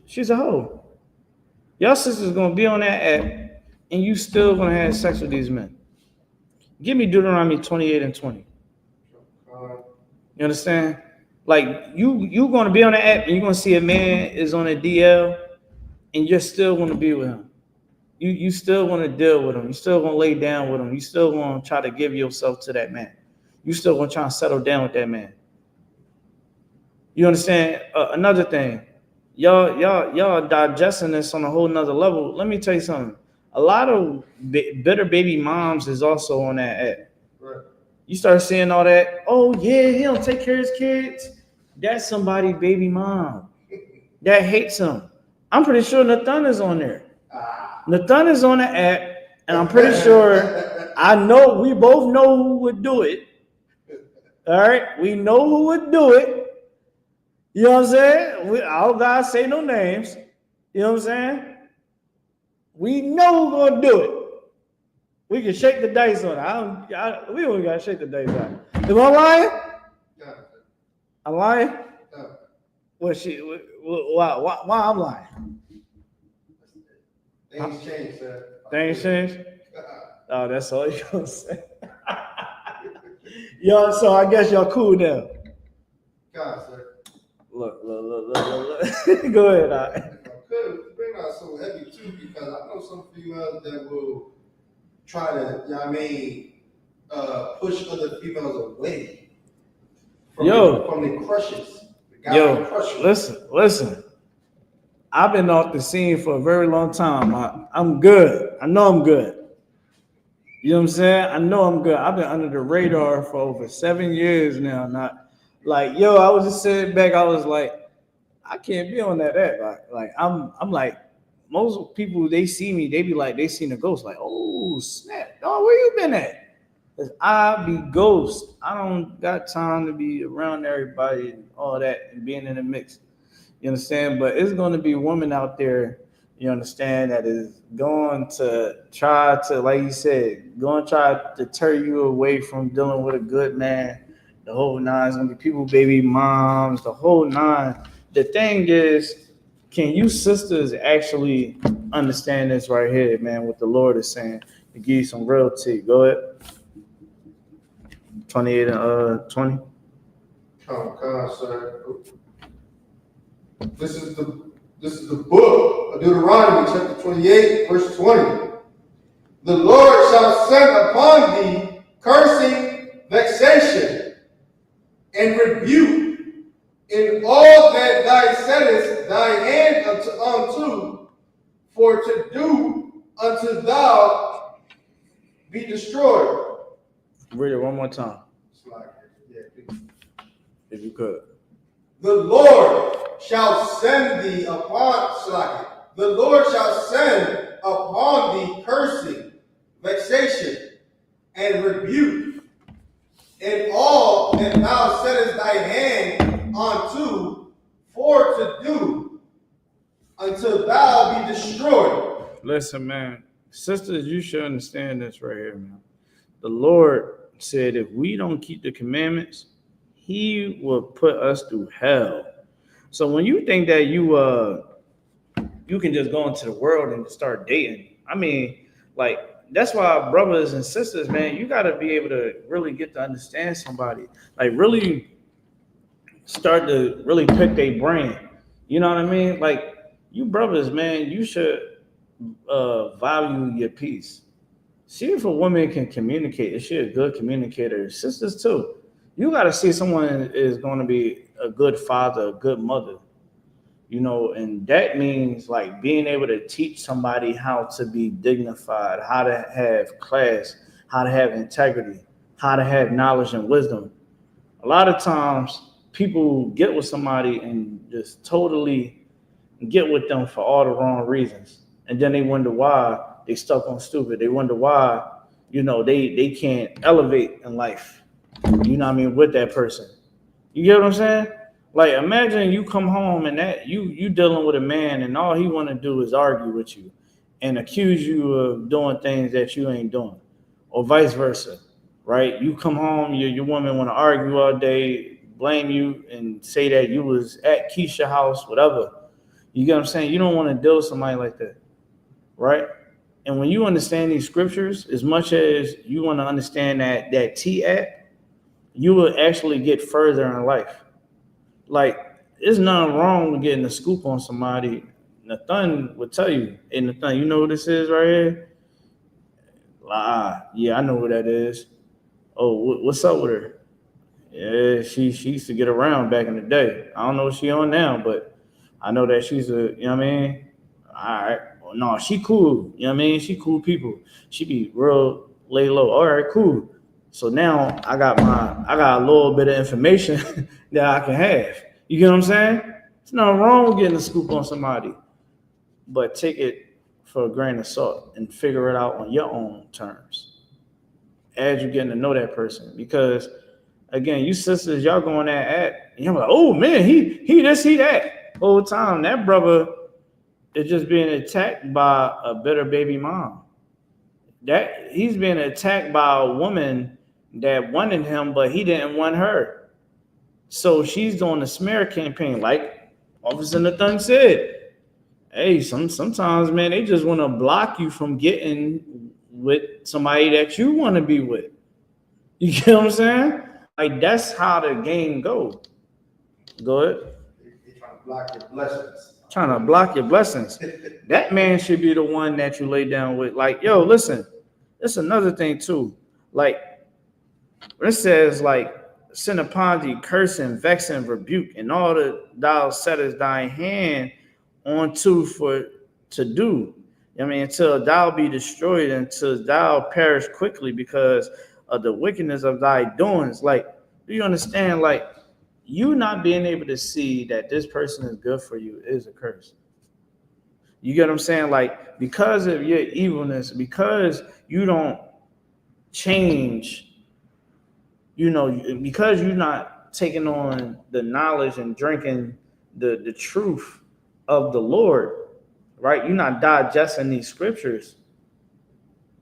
She's a hoe. Y'all sisters going to be on that app and you still going to have sex with these men. Give me Deuteronomy 28 and 20. You understand? Like you going to be on the app and you're going to see a man is on a DL and you still want to be with him. You still want to deal with him. You still want to lay down with him. You still want to try to give yourself to that man. You still want to try to settle down with that man. You understand? Another thing, y'all digesting this on a whole nother level. Let me tell you something. A lot of bitter baby moms is also on that app.
Right.
You start seeing all that. Oh yeah, he don't take care of his kids. That's somebody baby mom that hates him. I'm pretty sure Nathan is on there. Nathan is on the app, and I'm pretty sure I know we both know who would do it. All right, we know who would do it. You know what I'm saying? Our guys say no names. You know what I'm saying? We know who's gonna do it. We can shake the dice on it. We don't gotta shake the dice on it. Am I lying?
Yeah.
I'm lying?
Yeah.
Why I'm lying?
Things change, sir.
Things change? Oh, that's all you gonna say. Yo, so I guess y'all cool now.
God, sir.
Look. Go ahead.
I could bring out so heavy too, because I know some females that will try to, you know what I mean, push other females away from their crushes. Listen. I've been off the scene for a very long time. I'm good. I know I'm good. You know what I'm saying? I know I'm good. I've been under the radar for over 7 years now. Not like, I was just sitting back. I was like, I can't be on that app. Like I'm like, most people, they see me, they be like, they seen a ghost. Like, oh snap, oh, where you been at? Cause I be ghost. I don't got time to be around everybody and all that and being in the mix. You understand? But it's going to be women out there, you understand, that is going to try to, like you said, going to try to deter you away from dealing with a good man. The whole nine is going to be people, baby moms, the whole nine. The thing is, can you sisters actually understand this right here, man, what the Lord is saying, to give you some real tea? Go ahead. 28 and 20. Oh God, sir. This is the book of Deuteronomy, chapter 28, verse 20. The Lord shall send upon thee cursing, vexation, and rebuke in all that thou settest thy hand unto, for to do unto thou be destroyed.
Read it one more time. If you could.
The Lord shall send thee upon the Lord shall send upon thee cursing, vexation, and rebuke in all that thou settest thy hand unto, for to do until thou be destroyed.
Listen, man, sisters, you should understand this right here, man. The Lord said if we don't keep the commandments, he will put us through hell. So when you think that you can just go into the world and start dating, I mean, like, that's why brothers and sisters, man, you got to be able to really get to understand somebody, like really start to really pick their brain. You know what I mean? Like, you brothers, man, you should value your peace. See if a woman can communicate. Is she a good communicator? Sisters too. You got to see someone is going to be a good father, a good mother, you know, and that means like being able to teach somebody how to be dignified, how to have class, how to have integrity, how to have knowledge and wisdom. A lot of times people get with somebody and just totally get with them for all the wrong reasons. And then they wonder why they stuck on stupid. They wonder why, you know, they can't elevate in life. You know what I mean, with that person. You get what I'm saying? Like, imagine you come home and that you dealing with a man and all he want to do is argue with you and accuse you of doing things that you ain't doing, or vice versa, right? You come home, your woman want to argue all day, blame you and say that you was at Keisha's house, whatever. You get what I'm saying? You don't want to deal with somebody like that, right? And when you understand these scriptures, as much as you want to understand that T act, you will actually get further in life. Like, there's nothing wrong with getting a scoop on somebody. Nathan would tell you, hey Nathan, you know what this is right here? Yeah, I know what that is. Oh, what's up with her? Yeah, she used to get around back in the day. I don't know what she on now, but I know that she's a, you know what I mean? All right. Well, no, she cool. You know what I mean? She cool people. She be real lay low. All right, cool. So now I got a little bit of information that I can have. You get what I'm saying? There's nothing wrong with getting a scoop on somebody, but take it for a grain of salt and figure it out on your own terms as you're getting to know that person. Because again, you sisters, y'all going at, and you're like, oh man, he this, he that. Whole time that brother is just being attacked by a bitter baby mom. That he's being attacked by a woman that wanted him, but he didn't want her. So she's doing a smear campaign, like Officer Nathan said. Hey, sometimes, man, they just want to block you from getting with somebody that you want to be with. You get what I'm saying? Like, that's how the game goes. Go ahead.
They're trying to block your blessings.
Trying to block your blessings. That man should be the one that you lay down with. Like, yo, listen, that's another thing too. Like, it says, like, send upon thee curse and vex and rebuke, and all that thou settest thy hand onto for to do. I mean, until thou be destroyed, until thou perish quickly because of the wickedness of thy doings. Like, do you understand? Like, you not being able to see that this person is good for you is a curse. You get what I'm saying? Like, because of your evilness, because you don't change, you know, because you're not taking on the knowledge and drinking the truth of the Lord, right? You're not digesting these scriptures,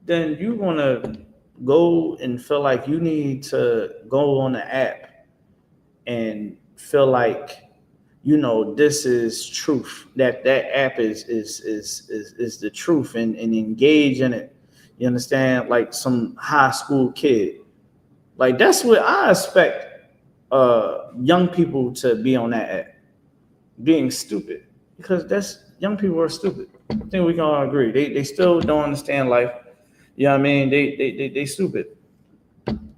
then you're going to go and feel like you need to go on the app and feel like, you know, this is truth, that app is the truth, and engage in it. You understand? Like some high school kid. Like, that's what I expect young people to be on that app, being stupid, because that's young people are stupid. I think we can all agree. They still don't understand life. You know what I mean? They stupid.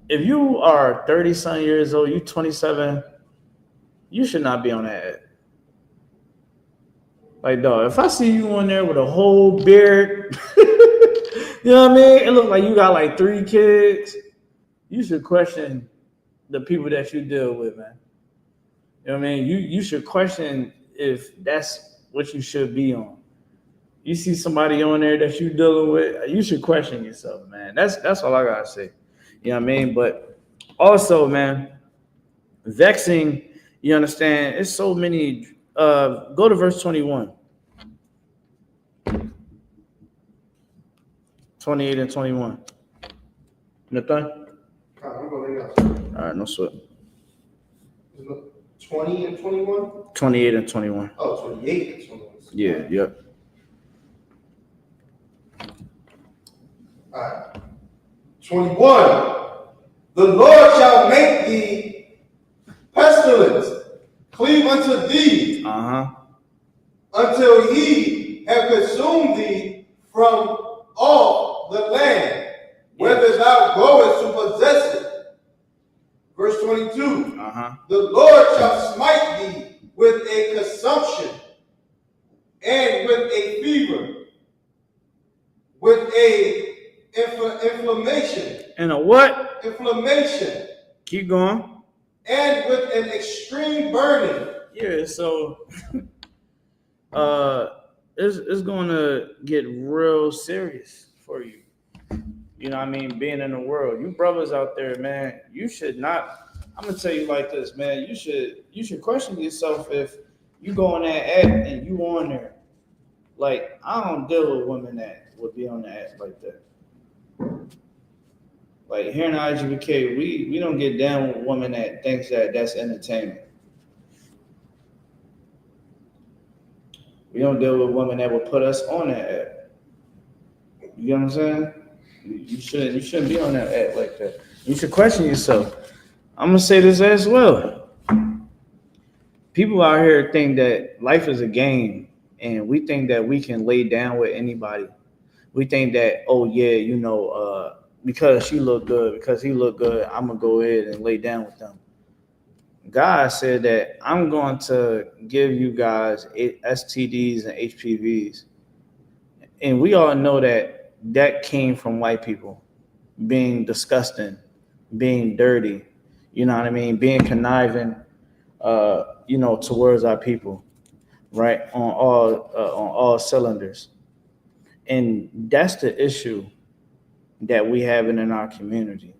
If you are 30-some years old, you 27, you should not be on that app. Like, dog, if I see you on there with a whole beard, you know what I mean? It looks like you got like 3 kids. You should question the people that you deal with, man. You know what I mean? You should question if that's what you should be on. You see somebody on there that you dealing with, you should question yourself, man. That's all I gotta say. You know what I mean? But also, man, vexing, you understand, it's so many. Go to verse 21. 28 and 21. Nathan?
I'm going to lay down.
All right, no sweat.
20 and 21?
28 and 21.
Oh, 28 and 21.
Yeah, yep.
All right. 21. The Lord shall make thee pestilence cleave unto thee, until he have consumed thee from off the land, whether thou goest to possess it. Verse 22. The Lord shall smite thee with a consumption and with a fever, with a inflammation.
And a what?
Inflammation.
Keep going.
And with an extreme burning.
Yeah, so it's going to get real serious for you. You know what I mean? Being in the world. You brothers out there, man, you should not. I'm going to tell you like this, man. You should question yourself if you go on that app and you on there. Like, I don't deal with women that would be on the app like that. Like, here in I.S.U.P.K, we don't get down with a woman that thinks that that's entertainment. We don't deal with women that will put us on that app. You get what I'm saying? You shouldn't be on that app like that. You should question yourself. I'm gonna say this as well. People out here think that life is a game and we think that we can lay down with anybody. We think that, oh yeah, because she look good, because he look good, I'm gonna go ahead and lay down with them. God said that I'm going to give you guys STDs and HPVs. And we all know that that came from white people being disgusting, being dirty, you know what I mean, being conniving, towards our people, right, on all cylinders. And that's the issue that we have in our community,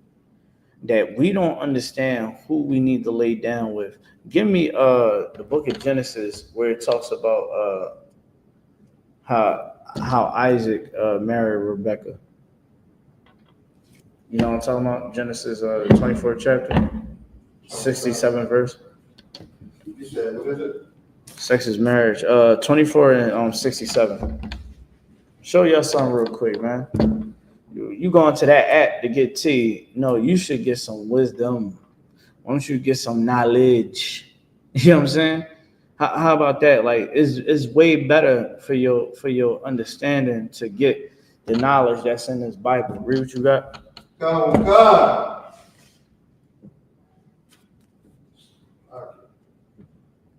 that we don't understand who we need to lay down with. Give me the book of Genesis where it talks about how Isaac married Rebecca. You know what I'm talking about? Genesis 24th chapter, 67th verse.
You said, what is it?
Sex is marriage. 24 and 67. Show y'all something real quick, man. You going to that app to get tea? No, you should get some wisdom. Why don't you get some knowledge? You know what I'm saying? How about that? Like, it's way better for your understanding to get the knowledge that's in this Bible. Read what you got.
God.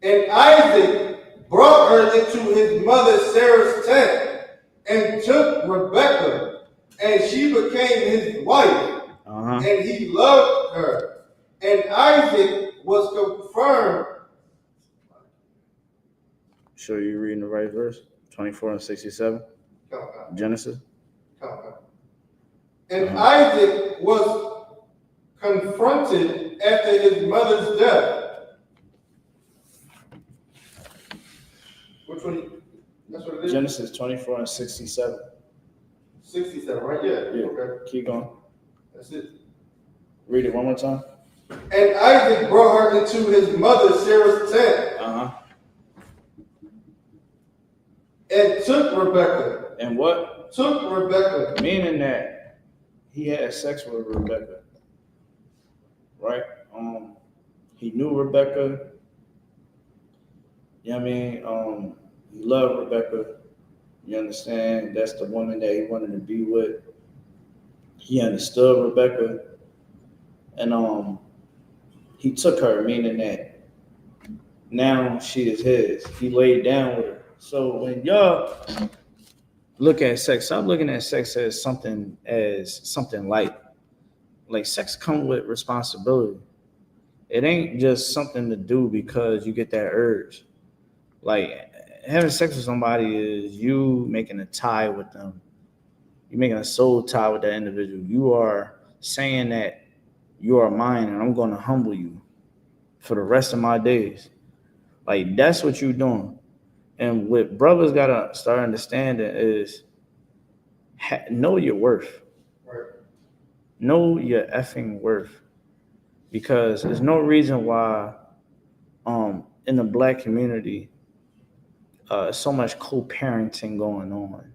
And Isaac brought her into his mother Sarah's tent and took Rebekah, and she became his wife, and he loved her. And Isaac was confirmed.
Sure you reading the right verse? 24 and 67? Genesis?
And Isaac was confronted after his mother's death. Which one? That's what it is?
Genesis 24 and 67.
67, right? Yeah. Okay.
Keep going.
That's it.
Read it one more time.
And Isaac brought her into his mother Sarah's tent. And took Rebekah.
And what?
Took Rebekah.
Meaning that he had sex with Rebekah. Right? He knew Rebekah. You know what I mean? He loved Rebekah. You understand? That's the woman that he wanted to be with. He understood Rebekah. And he took her, meaning that now she is his. He laid down with her. So when y'all look at sex, stop looking at sex as something light. Like, sex comes with responsibility. It ain't just something to do because you get that urge. Like, having sex with somebody is you making a tie with them. You're making a soul tie with that individual. You are saying that you are mine and I'm going to humble you for the rest of my days. Like, that's what you're doing. And what brothers got to start understanding is know your worth.
Right.
Know your effing worth. Because there's no reason why in the black community so much co-parenting going on.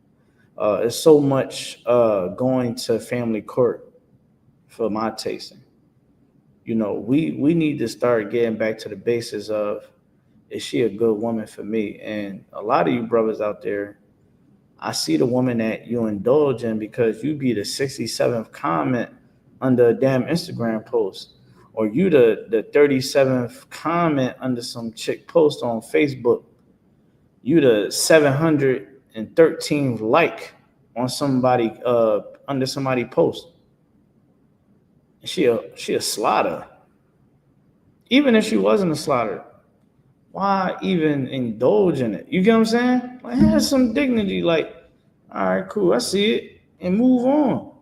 There's so much going to family court for my tasting. You know, we need to start getting back to the basis of, is she a good woman for me? And a lot of you brothers out there, I see the woman that you indulge in because you be the 67th comment under a damn Instagram post, or you the 37th comment under some chick post on Facebook. You the 713th like on somebody under somebody post. She a slaughter. Even if she wasn't a slaughter, why even indulge in it? You get what I'm saying? Like, have some dignity. Like, all right, cool, I see it, and move on.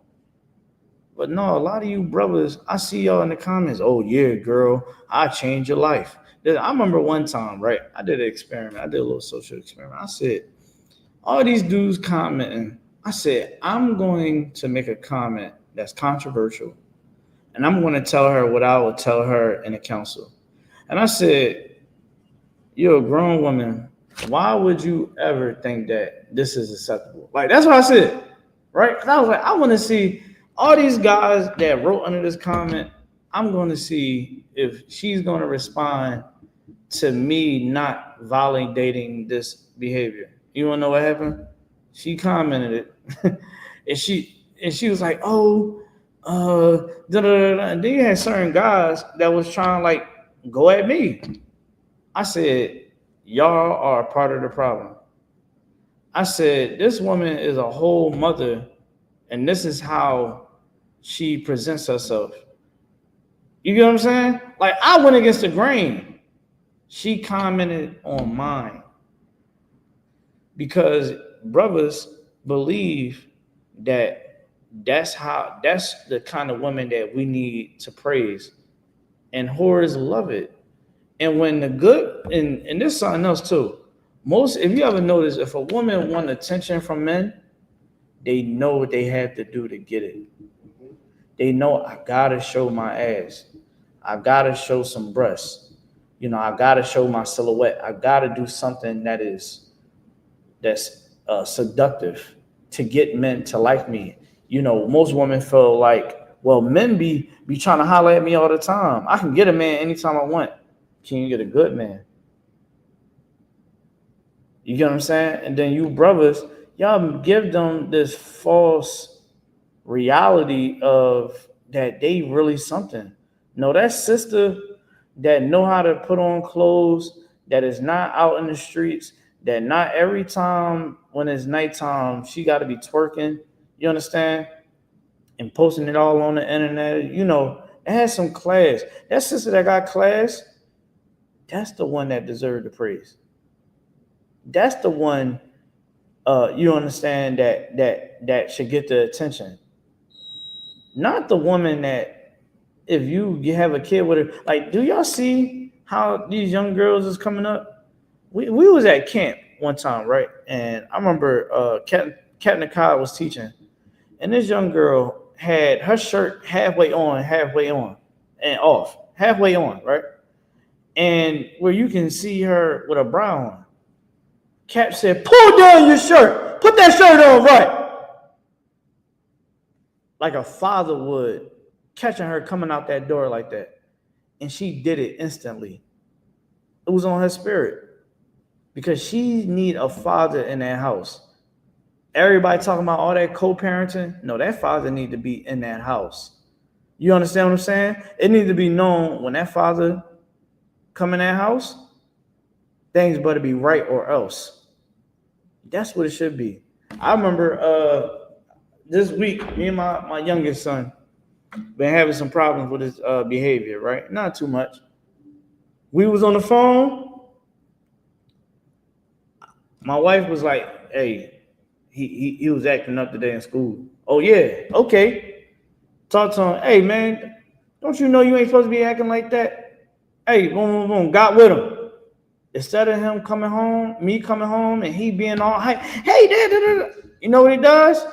But no, a lot of you brothers, I see y'all in the comments. Oh yeah, girl, I changed your life. I remember one time, right? I did an experiment. I did a little social experiment. I said, all these dudes commenting. I said, I'm going to make a comment that's controversial, and I'm going to tell her what I would tell her in a council. And I said, you're a grown woman. Why would you ever think that this is acceptable? Like, that's what I said, right? Because I was like, I want to see all these guys that wrote under this comment. I'm going to see if she's going to respond to me not validating this behavior. You wanna know what happened? She commented it, and she was like, "Oh, da, da, da, da." And then you had certain guys that was trying to like go at me. I said, "Y'all are a part of the problem." I said, "This woman is a whole mother, and this is how she presents herself." You get what I'm saying? Like, I went against the grain. She commented on mine because brothers believe that that's the kind of woman that we need to praise, and whores love it. And when the good, and there's something else too. Most, if you ever notice, if a woman want attention from men, they know what they have to do to get it. They know, I gotta show my ass. I gotta show some breasts. You know, I gotta show my silhouette. I gotta do something that's seductive to get men to like me. You know, most women feel like, well, men be trying to holler at me all the time. I can get a man anytime I want. Can you get a good man? You get what I'm saying? And then you brothers, y'all give them this false reality of that they really something. No, that sister that know how to put on clothes, that is not out in the streets, that not every time when it's nighttime, she got to be twerking, you understand? And posting it all on the internet. You know, it has some class. That sister that got class, that's the one that deserved the praise. That's the one, you understand, that should get the attention. Not the woman that, if you have a kid with her, like, do y'all see how these young girls is coming up? We was at camp one time, right? And I remember Captain NOKAP was teaching, and this young girl had her shirt halfway on, and off, halfway on, right? And where you can see her with a bra on. Cap said, "Pull down your shirt. Put that shirt on right." Like a father would, catching her coming out that door like that. And she did it instantly. It was on her spirit. Because she need a father in that house. Everybody talking about all that co-parenting. No, that father need to be in that house. You understand what I'm saying? It needs to be known when that father come in that house, things better be right or else. That's what it should be. I remember this week, me and my youngest son been having some problems with his behavior, right? Not too much. We was on the phone. My wife was like, "Hey, he was acting up today in school." "Oh yeah, okay." Talk to him. "Hey man, don't you know you ain't supposed to be acting like that?" Hey, boom, boom, boom, got with him. Instead of him coming home, me coming home, and he being all hype, "Hey, dad," you know what he does?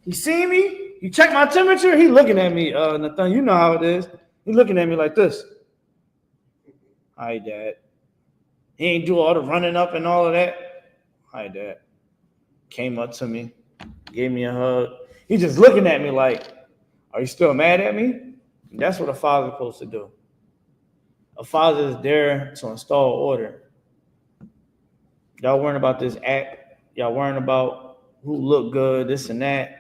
He see me. You check my temperature. He looking at me, Nathan. You know how it is. He looking at me like this. "Hi, Dad." He ain't do all the running up and all of that. "Hi, Dad." Came up to me, gave me a hug. He just looking at me like, "Are you still mad at me?" That's what a father's supposed to do. A father is there to install order. Y'all worrying about this act. Y'all worrying about who look good, this and that.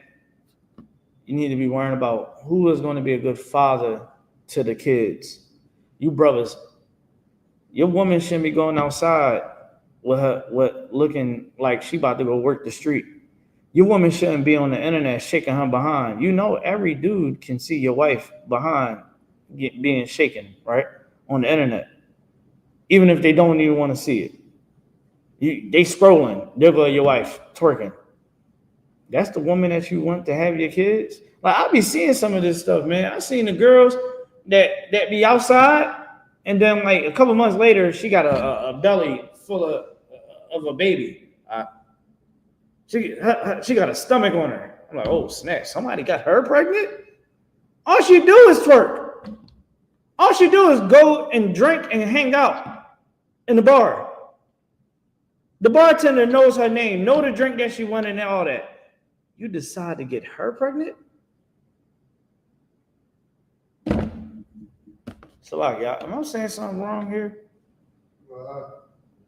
You need to be worrying about who is going to be a good father to the kids. You brothers, your woman shouldn't be going outside with looking like she about to go work the street. Your woman shouldn't be on the internet shaking her behind. You know, every dude can see your wife behind being shaken, right? On the internet. Even if they don't even want to see it. They scrolling, there go your wife twerking. That's the woman that you want to have your kids? Like, I be seeing some of this stuff, man. I seen the girls that be outside, and then like a couple months later, she got a belly full of a baby. She got a stomach on her. I'm like, oh snap! Somebody got her pregnant. All she do is twerk. All she do is go and drink and hang out in the bar. The bartender knows her name, know the drink that she wanted and all that. You decide to get her pregnant? So like, y'all, am I saying something wrong here?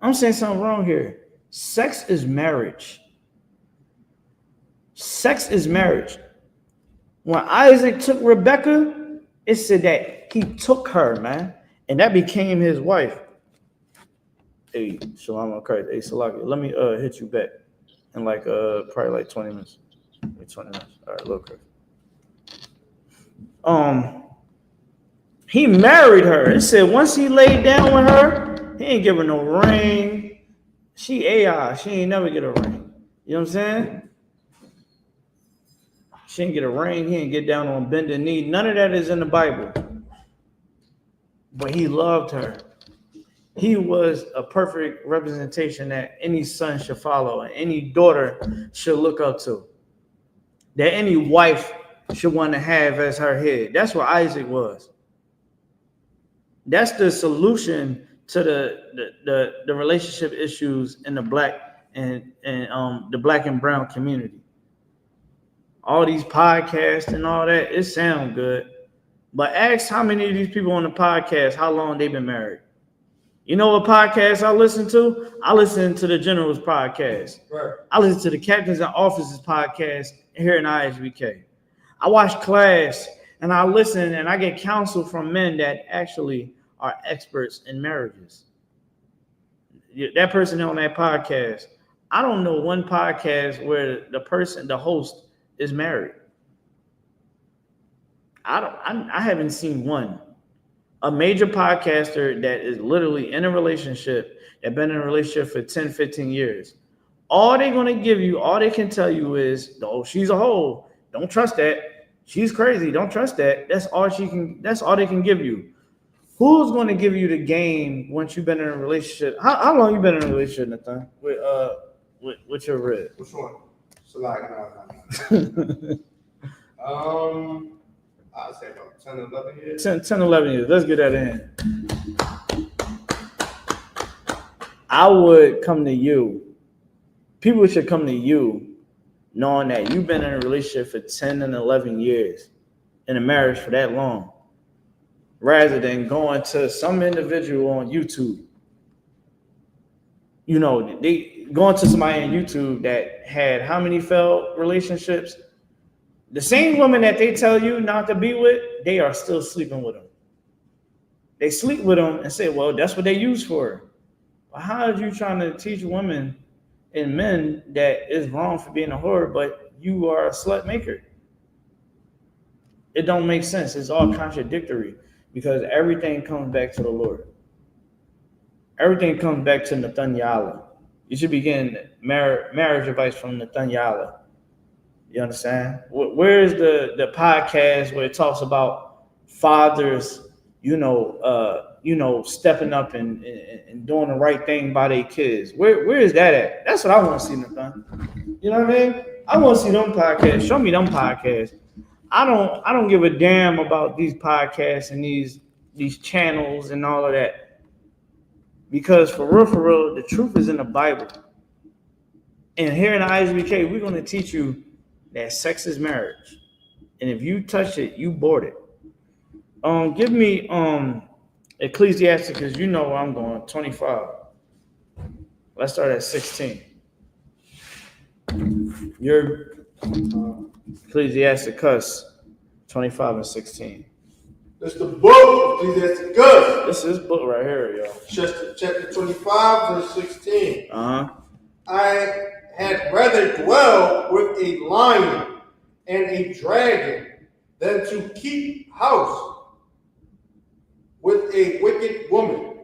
I'm saying something wrong here. Sex is marriage. Sex is marriage. When Isaac took Rebecca, it said that he took her, man, and that became his wife. Hey, Shalom, okay. Hey, Salaki, let me hit you back in like probably like 20 minutes. Maybe 20 minutes. All right, look. He married her. It said once he laid down with her, he ain't give her no ring. She AI. She ain't never get a ring. You know what I'm saying? She didn't get a ring. He didn't get down on bended knee. None of that is in the Bible. But he loved her. He was a perfect representation that any son should follow and any daughter should look up to. That any wife should want to have as her head. That's what Isaac was. That's the solution to the relationship issues in the black and the black and brown community. All these podcasts and all that, it sounds good. But ask how many of these people on the podcast, how long they've been married. You know what podcast I listen to? I listen to the General's podcast. Right. I listen to the Captains and Officers podcast here in I.S.U.P.K. I watch class and I listen and I get counsel from men that actually are experts in marriages. That person on that podcast, I don't know one podcast where the host is married. I haven't seen one. A major podcaster that is literally in a relationship, that been in a relationship for 10, 15 years. All they're going to give you, all they can tell you is, oh, she's a hoe. Don't trust that. She's crazy. Don't trust that. That's all they can give you. Who's going to give you the game once you've been in a relationship? How long you been in a relationship, Nathan? With your red?
Which one? So like, I'd say about 10, 11 years. 10,
11 years. Let's get that in. I would come to you. People should come to you knowing that you've been in a relationship for 10 and 11 years, in a marriage for that long, rather than going to some individual on YouTube. You know, they going to somebody on YouTube that had how many failed relationships? The same woman that they tell you not to be with, they are still sleeping with them. They sleep with them and say, well, that's what they use for her. Well, how are you trying to teach women and men that it's wrong for being a whore, but you are a slut maker? It don't make sense. It's all contradictory because everything comes back to the Lord. Everything comes back to NOJUMPER. You should be getting marriage advice from NOJUMPER. You understand? Where's the podcast where it talks about fathers, stepping up and doing the right thing by their kids? Where is that at? That's what I want to see, Nathan. You know what I mean? I want to see them podcasts. Show me them podcasts. I don't give a damn about these podcasts and these channels and all of that. Because for real, the truth is in the Bible. And here in I.S.U.P.K, we're going to teach you that sex is marriage. And if you touch it, you board it. Give me Ecclesiastes, because you know where I'm going, 25. Let's start at 16. Your Ecclesiastes 25 and 16.
That's the book of Ecclesiastes.
This is book right here, y'all.
Chapter 25, verse 16.
Uh-huh.
I had rather dwell with a lion and a dragon than to keep house with a wicked woman.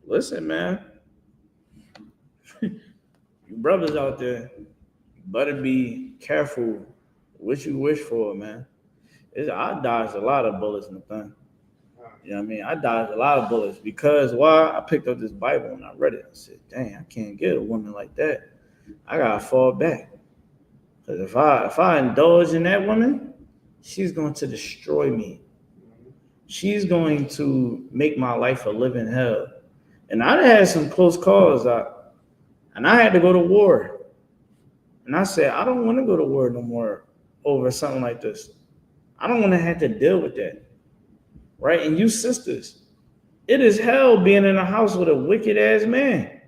Listen, man. You brothers out there, you better be careful what you wish for, man. I dodged a lot of bullets in the thing. You know what I mean? I dodged a lot of bullets because why? I picked up this Bible and I read it. I said, dang, I can't get a woman like that. I gotta fall back. Because if I indulge in that woman, she's going to destroy me. She's going to make my life a living hell. And I had some close calls out, and I had to go to war. And I said, I don't want to go to war no more over something like this. I don't want to have to deal with that. Right? And you sisters, it is hell being in a house with a wicked ass man.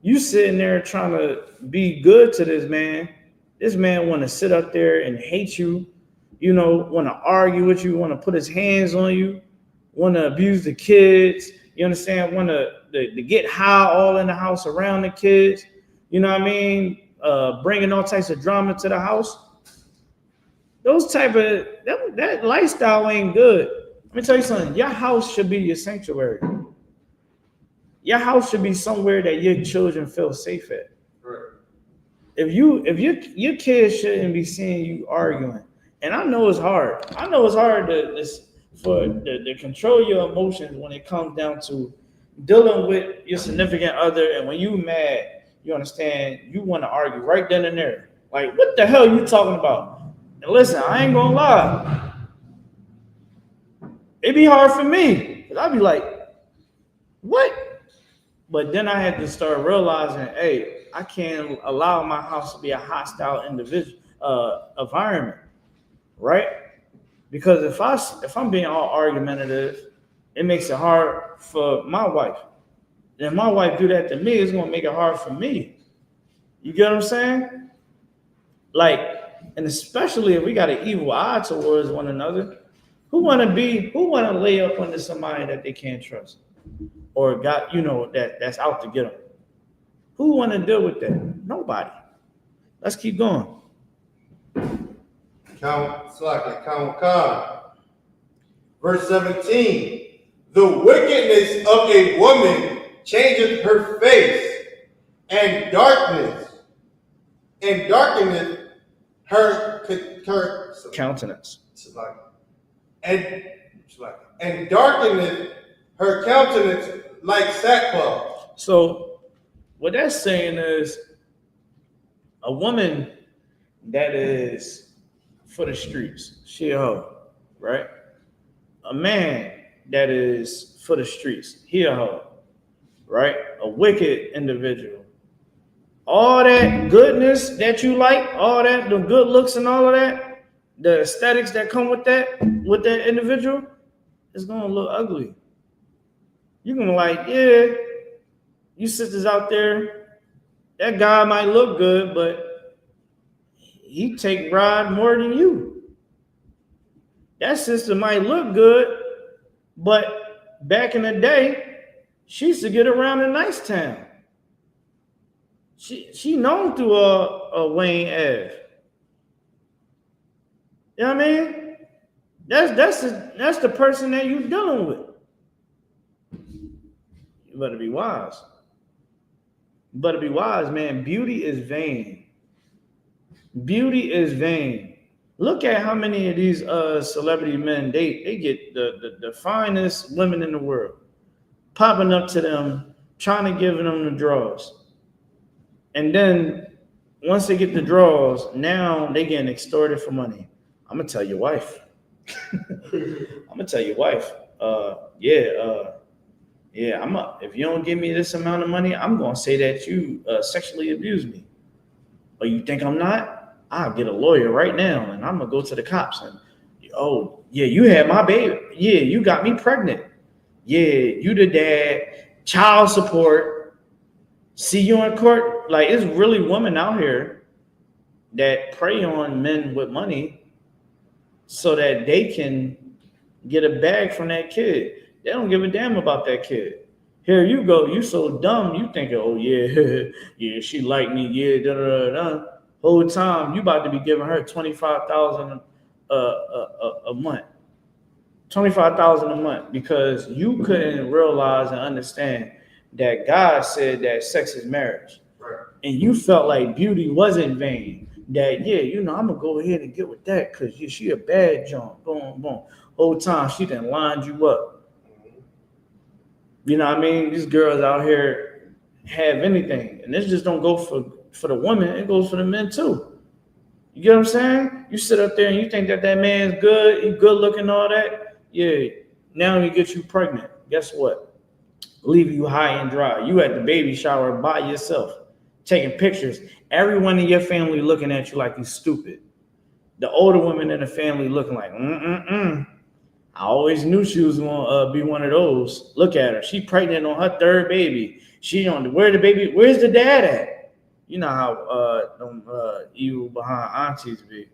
You sitting there trying to be good to this man. This man want to sit up there and hate you, you know, want to argue with you, want to put his hands on you, want to abuse the kids. You understand? Want to get high all in the house around the kids. You know what I mean? Bringing all types of drama to the house. Those type of that lifestyle ain't good. Let me tell you something. Your house should be your sanctuary. Your house should be somewhere that your children feel safe at.
Right.
If your kids shouldn't be seeing you arguing, and I know it's hard. I know it's hard to control your emotions when it comes down to dealing with your significant other, and when you mad, you understand, you want to argue right then and there. Like, what the hell are you talking about? And listen, I ain't gonna lie. It'd be hard for me, because I'd be like, what? But then I had to start realizing, hey, I can't allow my house to be a hostile environment, right? Because if I'm being all argumentative, it makes it hard for my wife. Then my wife do that to me, it's gonna make it hard for me. You get what I'm saying? Like, and especially if we got an evil eye towards one another, who wanna lay up under somebody that they can't trust? Or got, you know, that's out to get them. Who want to deal with that? Nobody. Let's keep going.
Count. Verse 17. The wickedness of a woman changeth her face, and darkness her
Countenance.
And darkeneth her countenance like sackcloth.
So what that's saying is a woman that is for the streets, she a hoe, right? A man that is for the streets, he a hoe, right? A wicked individual. All that goodness that you like, all that, the good looks and all of that, the aesthetics that come with that individual, is gonna look ugly. You're gonna be like, yeah, you sisters out there, that guy might look good, but he take bride more than you. That sister might look good, but back in the day, she used to get around in Nice Town. She known through a Wayne Ave. You know what I mean? That's the person that you're dealing with. You better be wise. You better be wise, man. Beauty is vain. Beauty is vain. Look at how many of these celebrity men they get the finest women in the world popping up to them, trying to give them the draws. And then once they get the draws, now they getting extorted for money. I'm gonna tell your wife. If you don't give me this amount of money, I'm gonna say that you sexually abused me. Or you think I'm not? I'll get a lawyer right now, and I'm gonna go to the cops. And oh yeah, you had my baby. Yeah, you got me pregnant. Yeah, you the dad. Child support. See you in court. Like, it's really women out here that prey on men with money so that they can get a bag from that kid. They don't give a damn about that kid. Here you go. You so dumb. You thinking, oh yeah, yeah, she like me. Yeah, da da da. Whole time you about to be giving her $25,000 a month. $25,000 a month because you couldn't realize and understand that God said that sex is marriage.
Right.
And you felt like beauty wasn't vain. That, yeah, you know, I'm going to go ahead and get with that because she a bad junk. Boom, boom. Whole time she done lined you up. You know what I mean? These girls out here have anything. And this just don't go for the women. It goes for the men too. You get what I'm saying? You sit up there and you think that man's good. He good looking, all that. Yeah, now he gets you pregnant. Guess what? Leave you high and dry. You at the baby shower by yourself, taking pictures. Everyone in your family looking at you like you stupid. The older women in the family looking like, I always knew she was gonna be one of those. Look at her. She pregnant on her third baby. She on where the baby, where's the dad at? You know how them evil behind aunties be.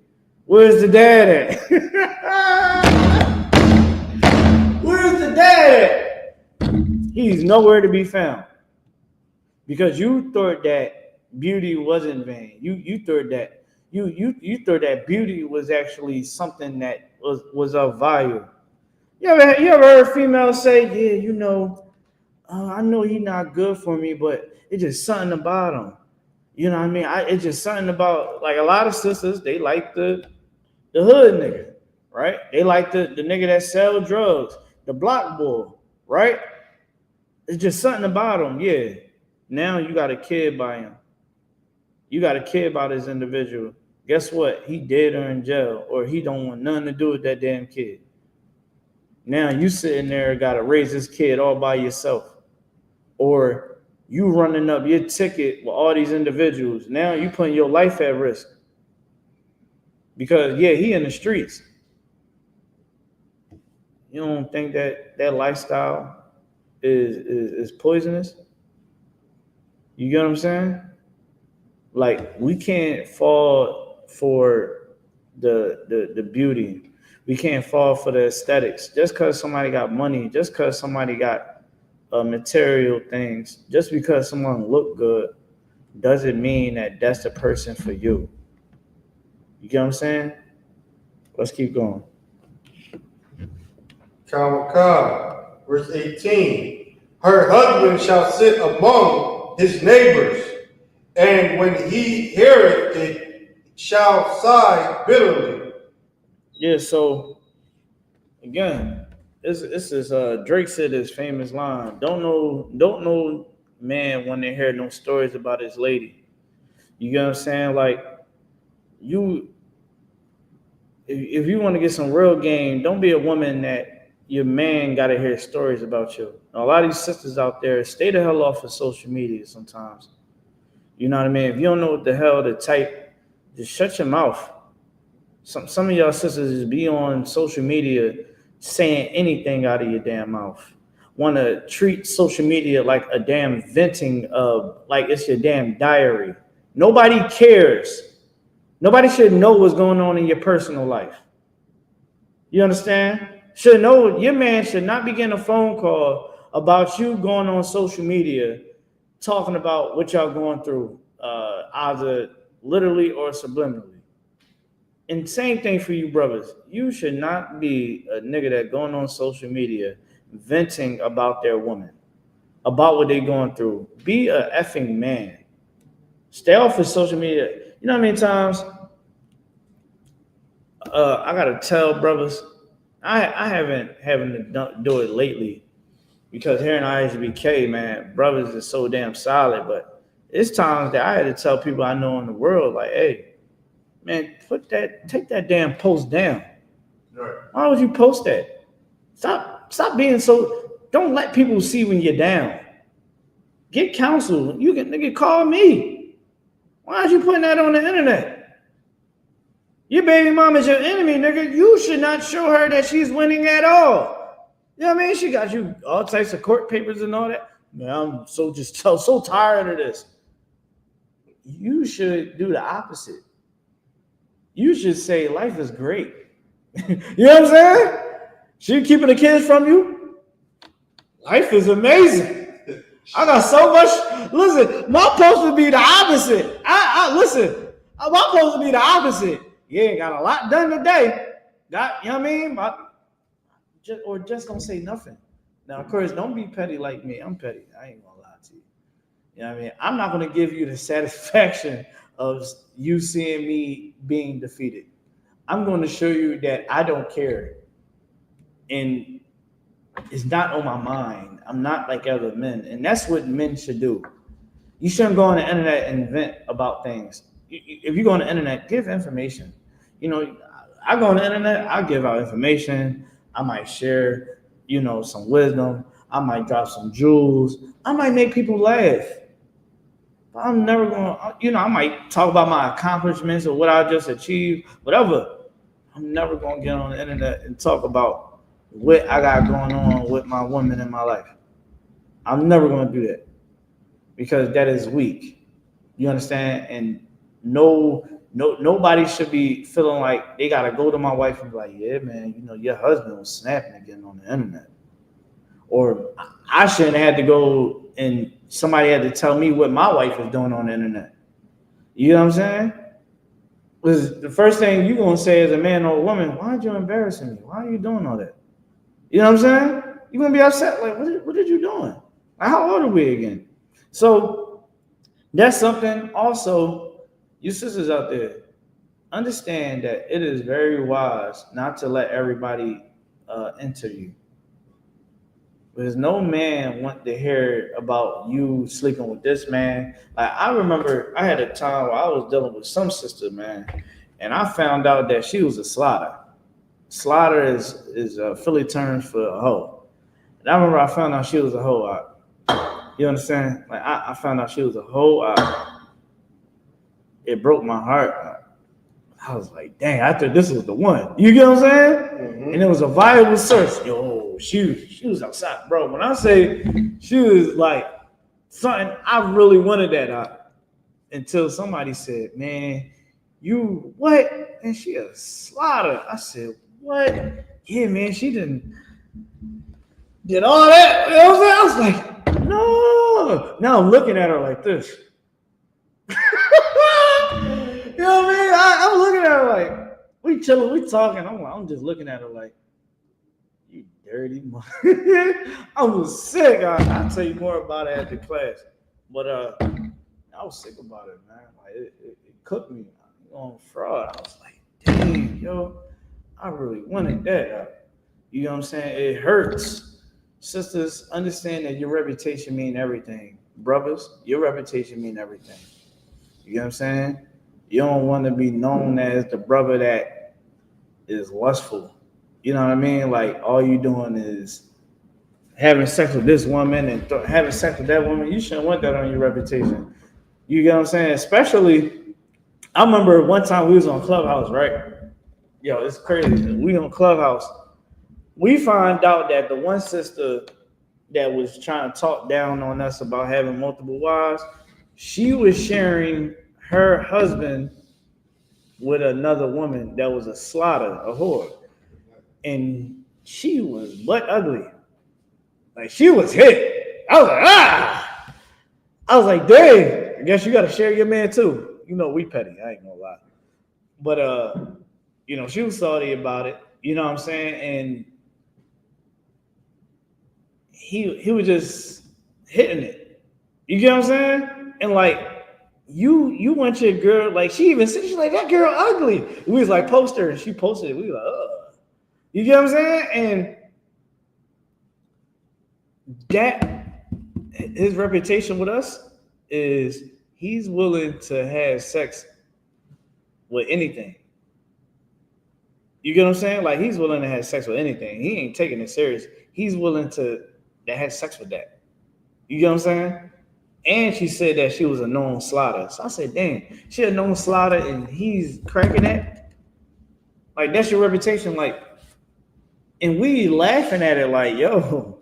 Where's the dad at? Where's the dad at? He's nowhere to be found. Because you thought that beauty wasn't vain. You thought that you thought that beauty was actually something that was of value. You ever heard females say, yeah, you know, I know he's not good for me, but it's just something about him. You know what I mean? It's just something about, like, a lot of sisters, they like the hood nigga, right? They like the nigga that sell drugs, the block boy, right? It's just something about him, yeah. Now you got a kid by him. You got a kid by this individual. Guess what? He dead or in jail, or he don't want nothing to do with that damn kid. Now you sitting there, got to raise this kid all by yourself. Or you running up your ticket with all these individuals. Now you putting your life at risk. Because, yeah, he in the streets. You don't think that lifestyle is poisonous? You get what I'm saying? Like, we can't fall for the beauty. We can't fall for the aesthetics. Just because somebody got money, just because somebody got material things, just because someone look good, doesn't mean that that's the person for you. You get what I'm saying? Let's keep going.
YAHUWAH, verse 18. Her husband shall sit among his neighbors, and when he heareth it, shall sigh bitterly.
Yeah, so again, this is Drake said his famous line. Don't know man when they hear no stories about his lady. You get what I'm saying? Like, if you want to get some real game, don't be a woman that your man got to hear stories about you. Now, a lot of these sisters out there, stay the hell off of social media sometimes. You know what I mean? If you don't know what the hell to type, just shut your mouth. Some of y'all sisters just be on social media saying anything out of your damn mouth. Want to treat social media like a damn venting of, like it's your damn diary. Nobody cares. Nobody should know what's going on in your personal life. You understand? Should know, your man should not be getting a phone call about you going on social media talking about what y'all going through, either literally or subliminally. And same thing for you brothers. You should not be a nigga that going on social media venting about their woman, about what they going through. Be a effing man. Stay off of social media. You know how many times I gotta tell brothers, I haven't to do it lately because here in I.S.U.P.K, man, brothers is so damn solid. But it's times that I had to tell people I know in the world, like, hey, man, take that damn post down. Right. Why would you post that? Stop being so. Don't let people see when you're down. Get counsel. You can nigga call me. Why are you putting that on the internet? Your baby mom is your enemy, nigga. You should not show her that she's winning at all. You know what I mean? She got you all types of court papers and all that. Man, I'm so tired of this. You should do the opposite. You should say life is great. You know what I'm saying? She keeping the kids from you. Life is amazing. I got so much. Listen, my post would be the opposite. Listen, my post would be the opposite. Yeah, got a lot done today. You know what I mean? Just don't say nothing. Now, of course, don't be petty like me. I'm petty. I ain't gonna lie to you. You know what I mean? I'm not gonna give you the satisfaction of you seeing me being defeated. I'm going to show you that I don't care. And it's not on my mind. I'm not like other men. And that's what men should do. You shouldn't go on the internet and vent about things. If you go on the internet, give information. You know, I go on the internet, I give out information. I might share, some wisdom. I might drop some jewels. I might make people laugh. But I'm never going to, I might talk about my accomplishments or what I just achieved, whatever. I'm never going to get on the internet and talk about what I got going on with my woman in my life. I'm never going to do that. because that is weak. You understand? And nobody should be feeling like they gotta go to my wife and be like, yeah, man, you know, your husband was snapping again on the internet. Or I shouldn't have to go and somebody had to tell me what my wife is doing on the internet. You know what I'm saying? Because the first thing you're gonna say as a man or a woman, why are you embarrassing me? Why are you doing all that? You know what I'm saying? You're gonna be upset, like, what did you doing? Like, how old are we again? So that's something also, you sisters out there, understand that it is very wise not to let everybody enter you. Because no man want to hear about you sleeping with this man. Like, I remember I had a time where I was dealing with some sister, man, and I found out that she was a slaughter. Slaughter is Philly terms for a hoe. And I remember I found out she was a hoe. You understand? Like, I found out she was a hoe. It broke my heart. I was like, dang, I thought this was the one. You get what I'm saying? Mm-hmm. And it was a viable search. Yo, she was outside, bro. When I say she was like something, I really wanted that out. Until somebody said, man, you what? And she a slaughter. I said, what? Yeah, man, she did all that. You know what I'm saying? I was like, no. Now I'm looking at her like this. You know what I mean? I'm looking at her like, we chilling, we talking. I'm just looking at her like, you dirty mother. I was sick. I'll tell you more about it after class. But I was sick about it, man. Like it cooked me on fraud. I was like, dang, yo, I really wanted that. You know what I'm saying? It hurts. Sisters, understand that your reputation mean everything. Brothers, your reputation mean everything. You know what I'm saying? You don't want to be known as the brother that is lustful. You know what I mean? Like, all you doing is having sex with this woman and having sex with that woman. You shouldn't want that on your reputation. You get what I'm saying? Especially, I remember one time we was on Clubhouse, right? Yo, it's crazy. We on Clubhouse. We find out that the one sister that was trying to talk down on us about having multiple wives, she was sharing her husband with another woman that was a slaughter, a whore. And she was butt ugly. Like, she was hit. I was like, ah! I was like, dang, I guess you got to share your man too. You know, we petty, I ain't gonna lie. But, you know, she was salty about it. You know what I'm saying? And he was just hitting it. You get what I'm saying? And like, you want your girl, like, she even said, she's like, that girl ugly. We was like, post her, and she posted it. We were like, ugh. You get what I'm saying? And that, his reputation with us is he's willing to have sex with anything. You get what I'm saying? Like, he's willing to have sex with anything. He ain't taking it serious. He's willing to have sex with that. You get what I'm saying? And she said that she was a known slaughter. So I said, dang, she a known slaughter and he's cracking that? Like, that's your reputation. Like, and we laughing at it like, yo,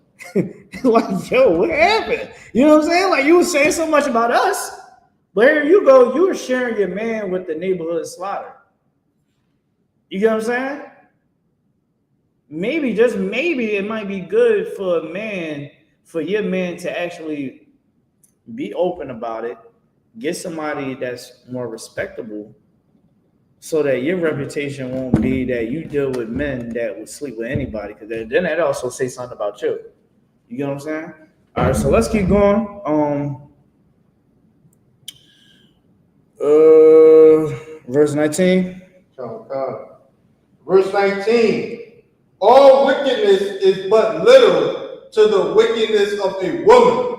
like, yo, what happened? You know what I'm saying? Like, you were saying so much about us, but here you go, you were sharing your man with the neighborhood slaughter. You get what I'm saying? Maybe, just maybe, it might be good for a man, for your man to actually be open about it, get somebody that's more respectable, so that your reputation won't be that you deal with men that would sleep with anybody, because then that also say something about you. You get what I'm saying? All right, so let's keep going. Verse 19.
Verse 19. All wickedness is but little to the wickedness of a woman.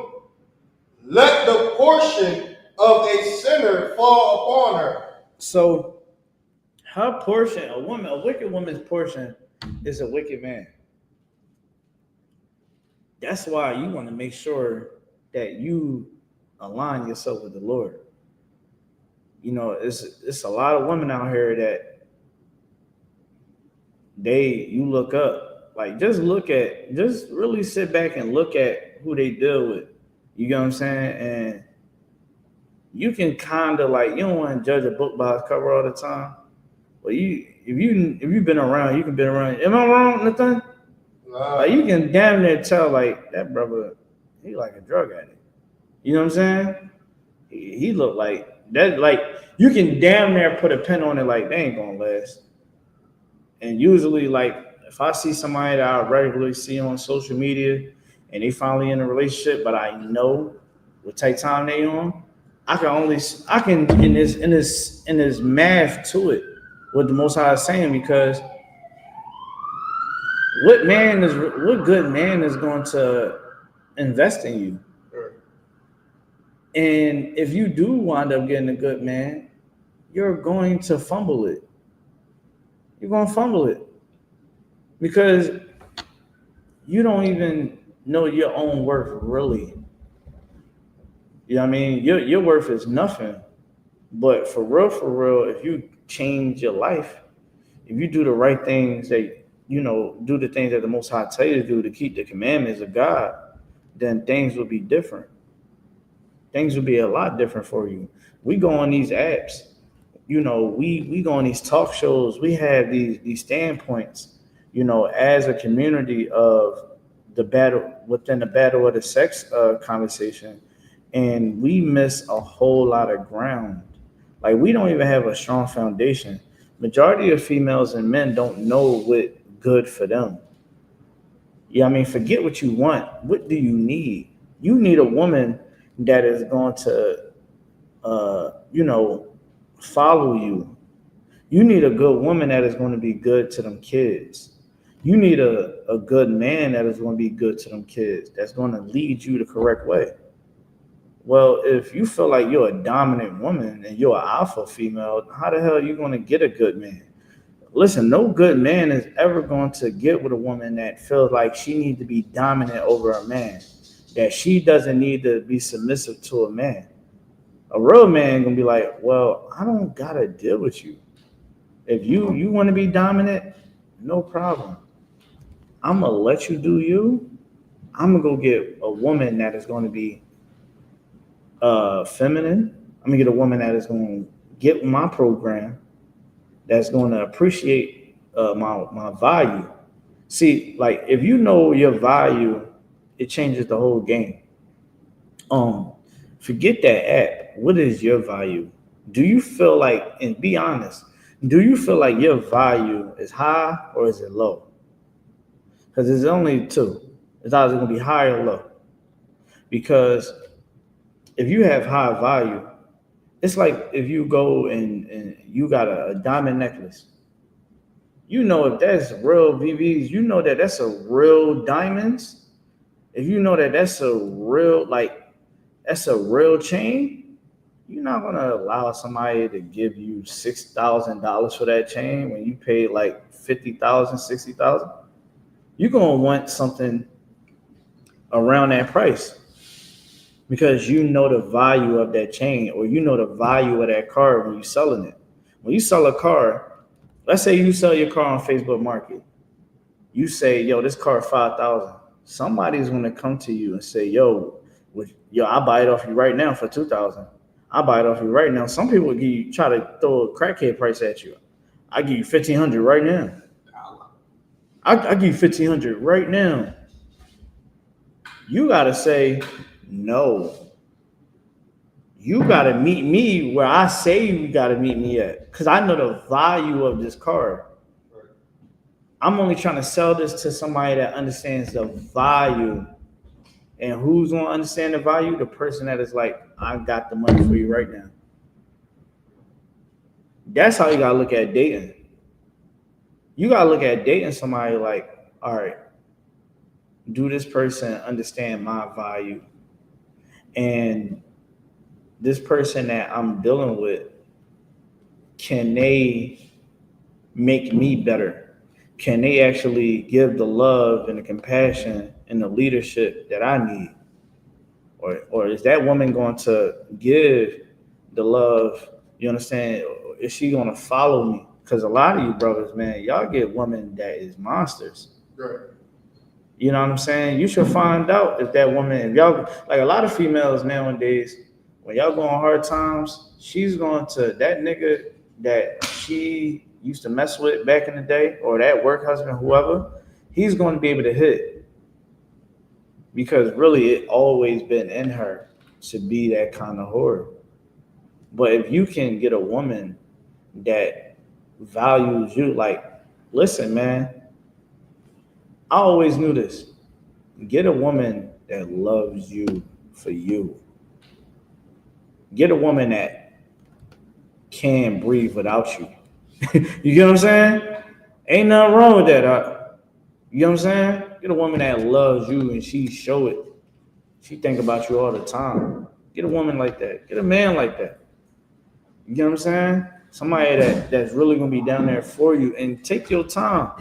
Let the portion of a sinner fall upon her.
So her portion, a wicked woman's portion is a wicked man. That's why you want to make sure that you align yourself with the Lord. You know, it's a lot of women out here that you look up. Like, just really sit back and look at who they deal with. You get what I'm saying? And you can kind of like, you don't want to judge a book by its cover all the time. But if you've been around, you can be around. Am I wrong, Nathan? Like you can damn near tell like that brother, he like a drug addict. You know what I'm saying? He looked like that. Like you can damn near put a pin on it. Like they ain't gonna last. And usually, like if I see somebody that I regularly see on social media, and they finally in a relationship, but I know what type time they on, I can in this math to it what the Most High is saying, because what good man is going to invest in you? And if you do wind up getting a good man, you're going to fumble it. You're going to fumble it because you don't even know your own worth, really. You know what I mean? Your worth is nothing. But for real, if you change your life, if you do the right things that, do the things that the Most High tell you to do to keep the commandments of God, then things will be different. Things will be a lot different for you. We go on these apps, we go on these talk shows. We have these standpoints, as a community of the battle within the battle of the sex conversation, and we miss a whole lot of ground. Like we don't even have a strong foundation. Majority of females and men don't know what good for them. Yeah, I mean, forget what you want. What do you need? You need a woman that is going to, follow you. You need a good woman that is going to be good to them kids. You need a good man that is going to be good to them kids, that's going to lead you the correct way. Well, if you feel like you're a dominant woman and you're an alpha female, how the hell are you going to get a good man? Listen, no good man is ever going to get with a woman that feels like she needs to be dominant over a man, that she doesn't need to be submissive to a man. A real man gonna be like, well, I don't gotta deal with you. If you want to be dominant, no problem. I'm gonna let you do you. I'm gonna go get a woman that is going to be feminine. I'm gonna get a woman that is going to get my program, that's going to appreciate my value. See, like if you know your value, it changes the whole game. Forget that app. What is your value? Do you feel like, and be honest, do you feel like your value is high or is it low? Because there's only two. It's either going to be high or low. Because if you have high value, it's like if you go and you got a diamond necklace. If that's real VVs, that that's a real diamonds. If you know that that's a real, that's a real chain, you're not going to allow somebody to give you $6,000 for that chain when you pay like $50,000, $60,000. You're going to want something around that price because you know the value of that chain, or you know the value of that car when you're selling it. When you sell a car, let's say you sell your car on Facebook Market. You say, yo, this car $5,000. Somebody's going to come to you and say, yo, I'll buy it off you right now for $2,000. I'll buy it off you right now. Some people try to throw a crackhead price at you. I give you $1,500 right now. I give you $1,500 right now. You gotta say no. You gotta meet me where I say you gotta meet me at, because I know the value of this car. I'm only trying to sell this to somebody that understands the value. And who's going to understand the value? The person that is like, I got the money for you right now. That's how you got to look at dating. You got to look at dating somebody like, all right, do this person understand my value? And this person that I'm dealing with, can they make me better? Can they actually give the love and the compassion and the leadership that I need? Or is that woman going to give the love, you understand? Or is she going to follow me? Because a lot of you brothers, man, y'all get women that is monsters.
Right.
You know what I'm saying? You should find out if that woman, if y'all, like a lot of females nowadays, when y'all go on hard times, she's going to that nigga that she used to mess with back in the day, or that work husband, whoever, he's going to be able to hit, because really it always been in her to be that kind of whore. But if you can get a woman that values you, like, listen, man, I always knew this. Get a woman that loves you for you. Get a woman that can breathe without you. You get what I'm saying? Ain't nothing wrong with that. You know what I'm saying? Get a woman that loves you and she show it. She think about you all the time. Get a woman like that. Get a man like that. You get what I'm saying? Somebody that's really gonna be down there for you, and take your time.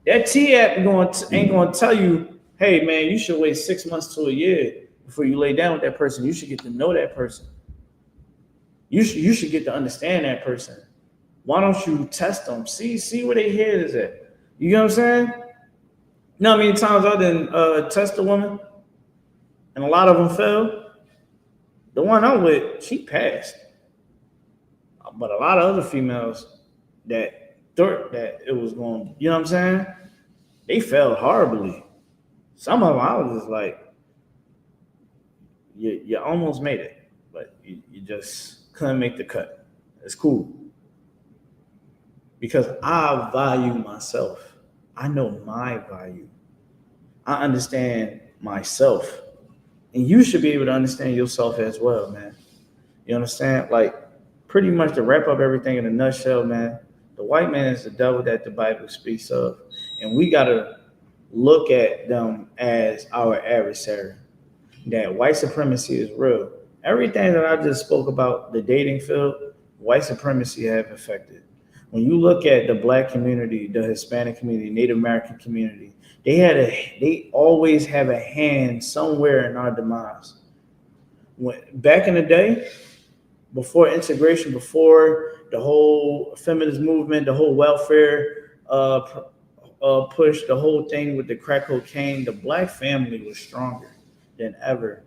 That T-app ain't gonna tell you, hey man, you should wait 6 months to a year before you lay down with that person. You should get to know that person. You should get to understand that person. Why don't you test them? See where their head is at. You know what I'm saying? You know how many times I didn't test a woman, and a lot of them fell. The one I'm with, she passed. But a lot of other females that thought that it was going, you know what I'm saying? They failed horribly. Some of them, I was just like, you almost made it, but you just couldn't make the cut. It's cool. Because I value myself. I know my value. I understand myself. And you should be able to understand yourself as well, man. You understand? Like, pretty much to wrap up everything in a nutshell, man, the white man is the devil that the Bible speaks of. And we got to look at them as our adversary. That white supremacy is real. Everything that I just spoke about, the dating field, white supremacy have affected. When you look at the black community, the Hispanic community, Native American community, they always have a hand somewhere in our demise. Back in the day, before integration, before the whole feminist movement, the whole welfare push, the whole thing with the crack cocaine, the black family was stronger than ever.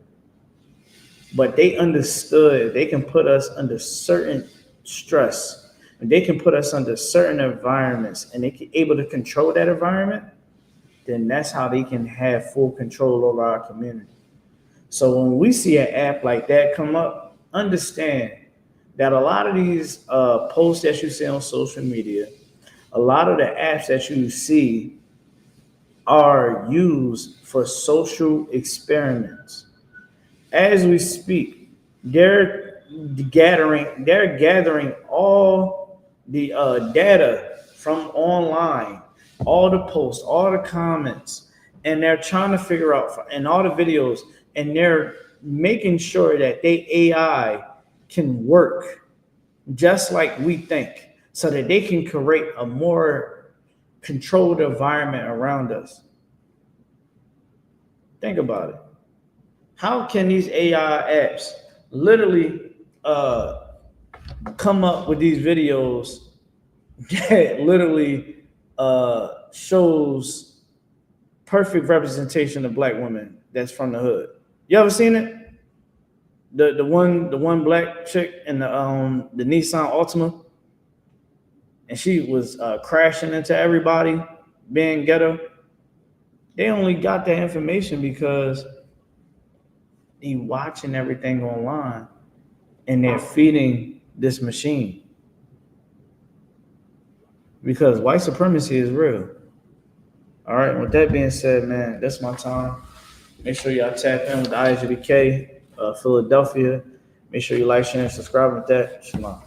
But they understood they can put us under certain stress, and they can put us under certain environments, and they can able to control that environment, then that's how they can have full control over our community. So when we see an app like that come up, understand that a lot of these posts that you see on social media, a lot of the apps that you see are used for social experiments. As we speak, they're gathering all the data from online, all the posts, all the comments, and they're trying to figure out, and all the videos, and they're making sure that they AI can work just like we think, so that they can create a more controlled environment around us. Think about it. How can these AI apps literally come up with these videos that literally shows perfect representation of black women that's from the hood? You ever seen it? The one black chick in the Nissan Altima, and she was crashing into everybody, being ghetto. They only got that information because they watching everything online, and they're feeding this machine. Because white supremacy is real. All right. With that being said, man, that's my time. Make sure y'all tap in with the I.S.U.P.K. Philadelphia. Make sure you like, share, and subscribe with that. Shalom.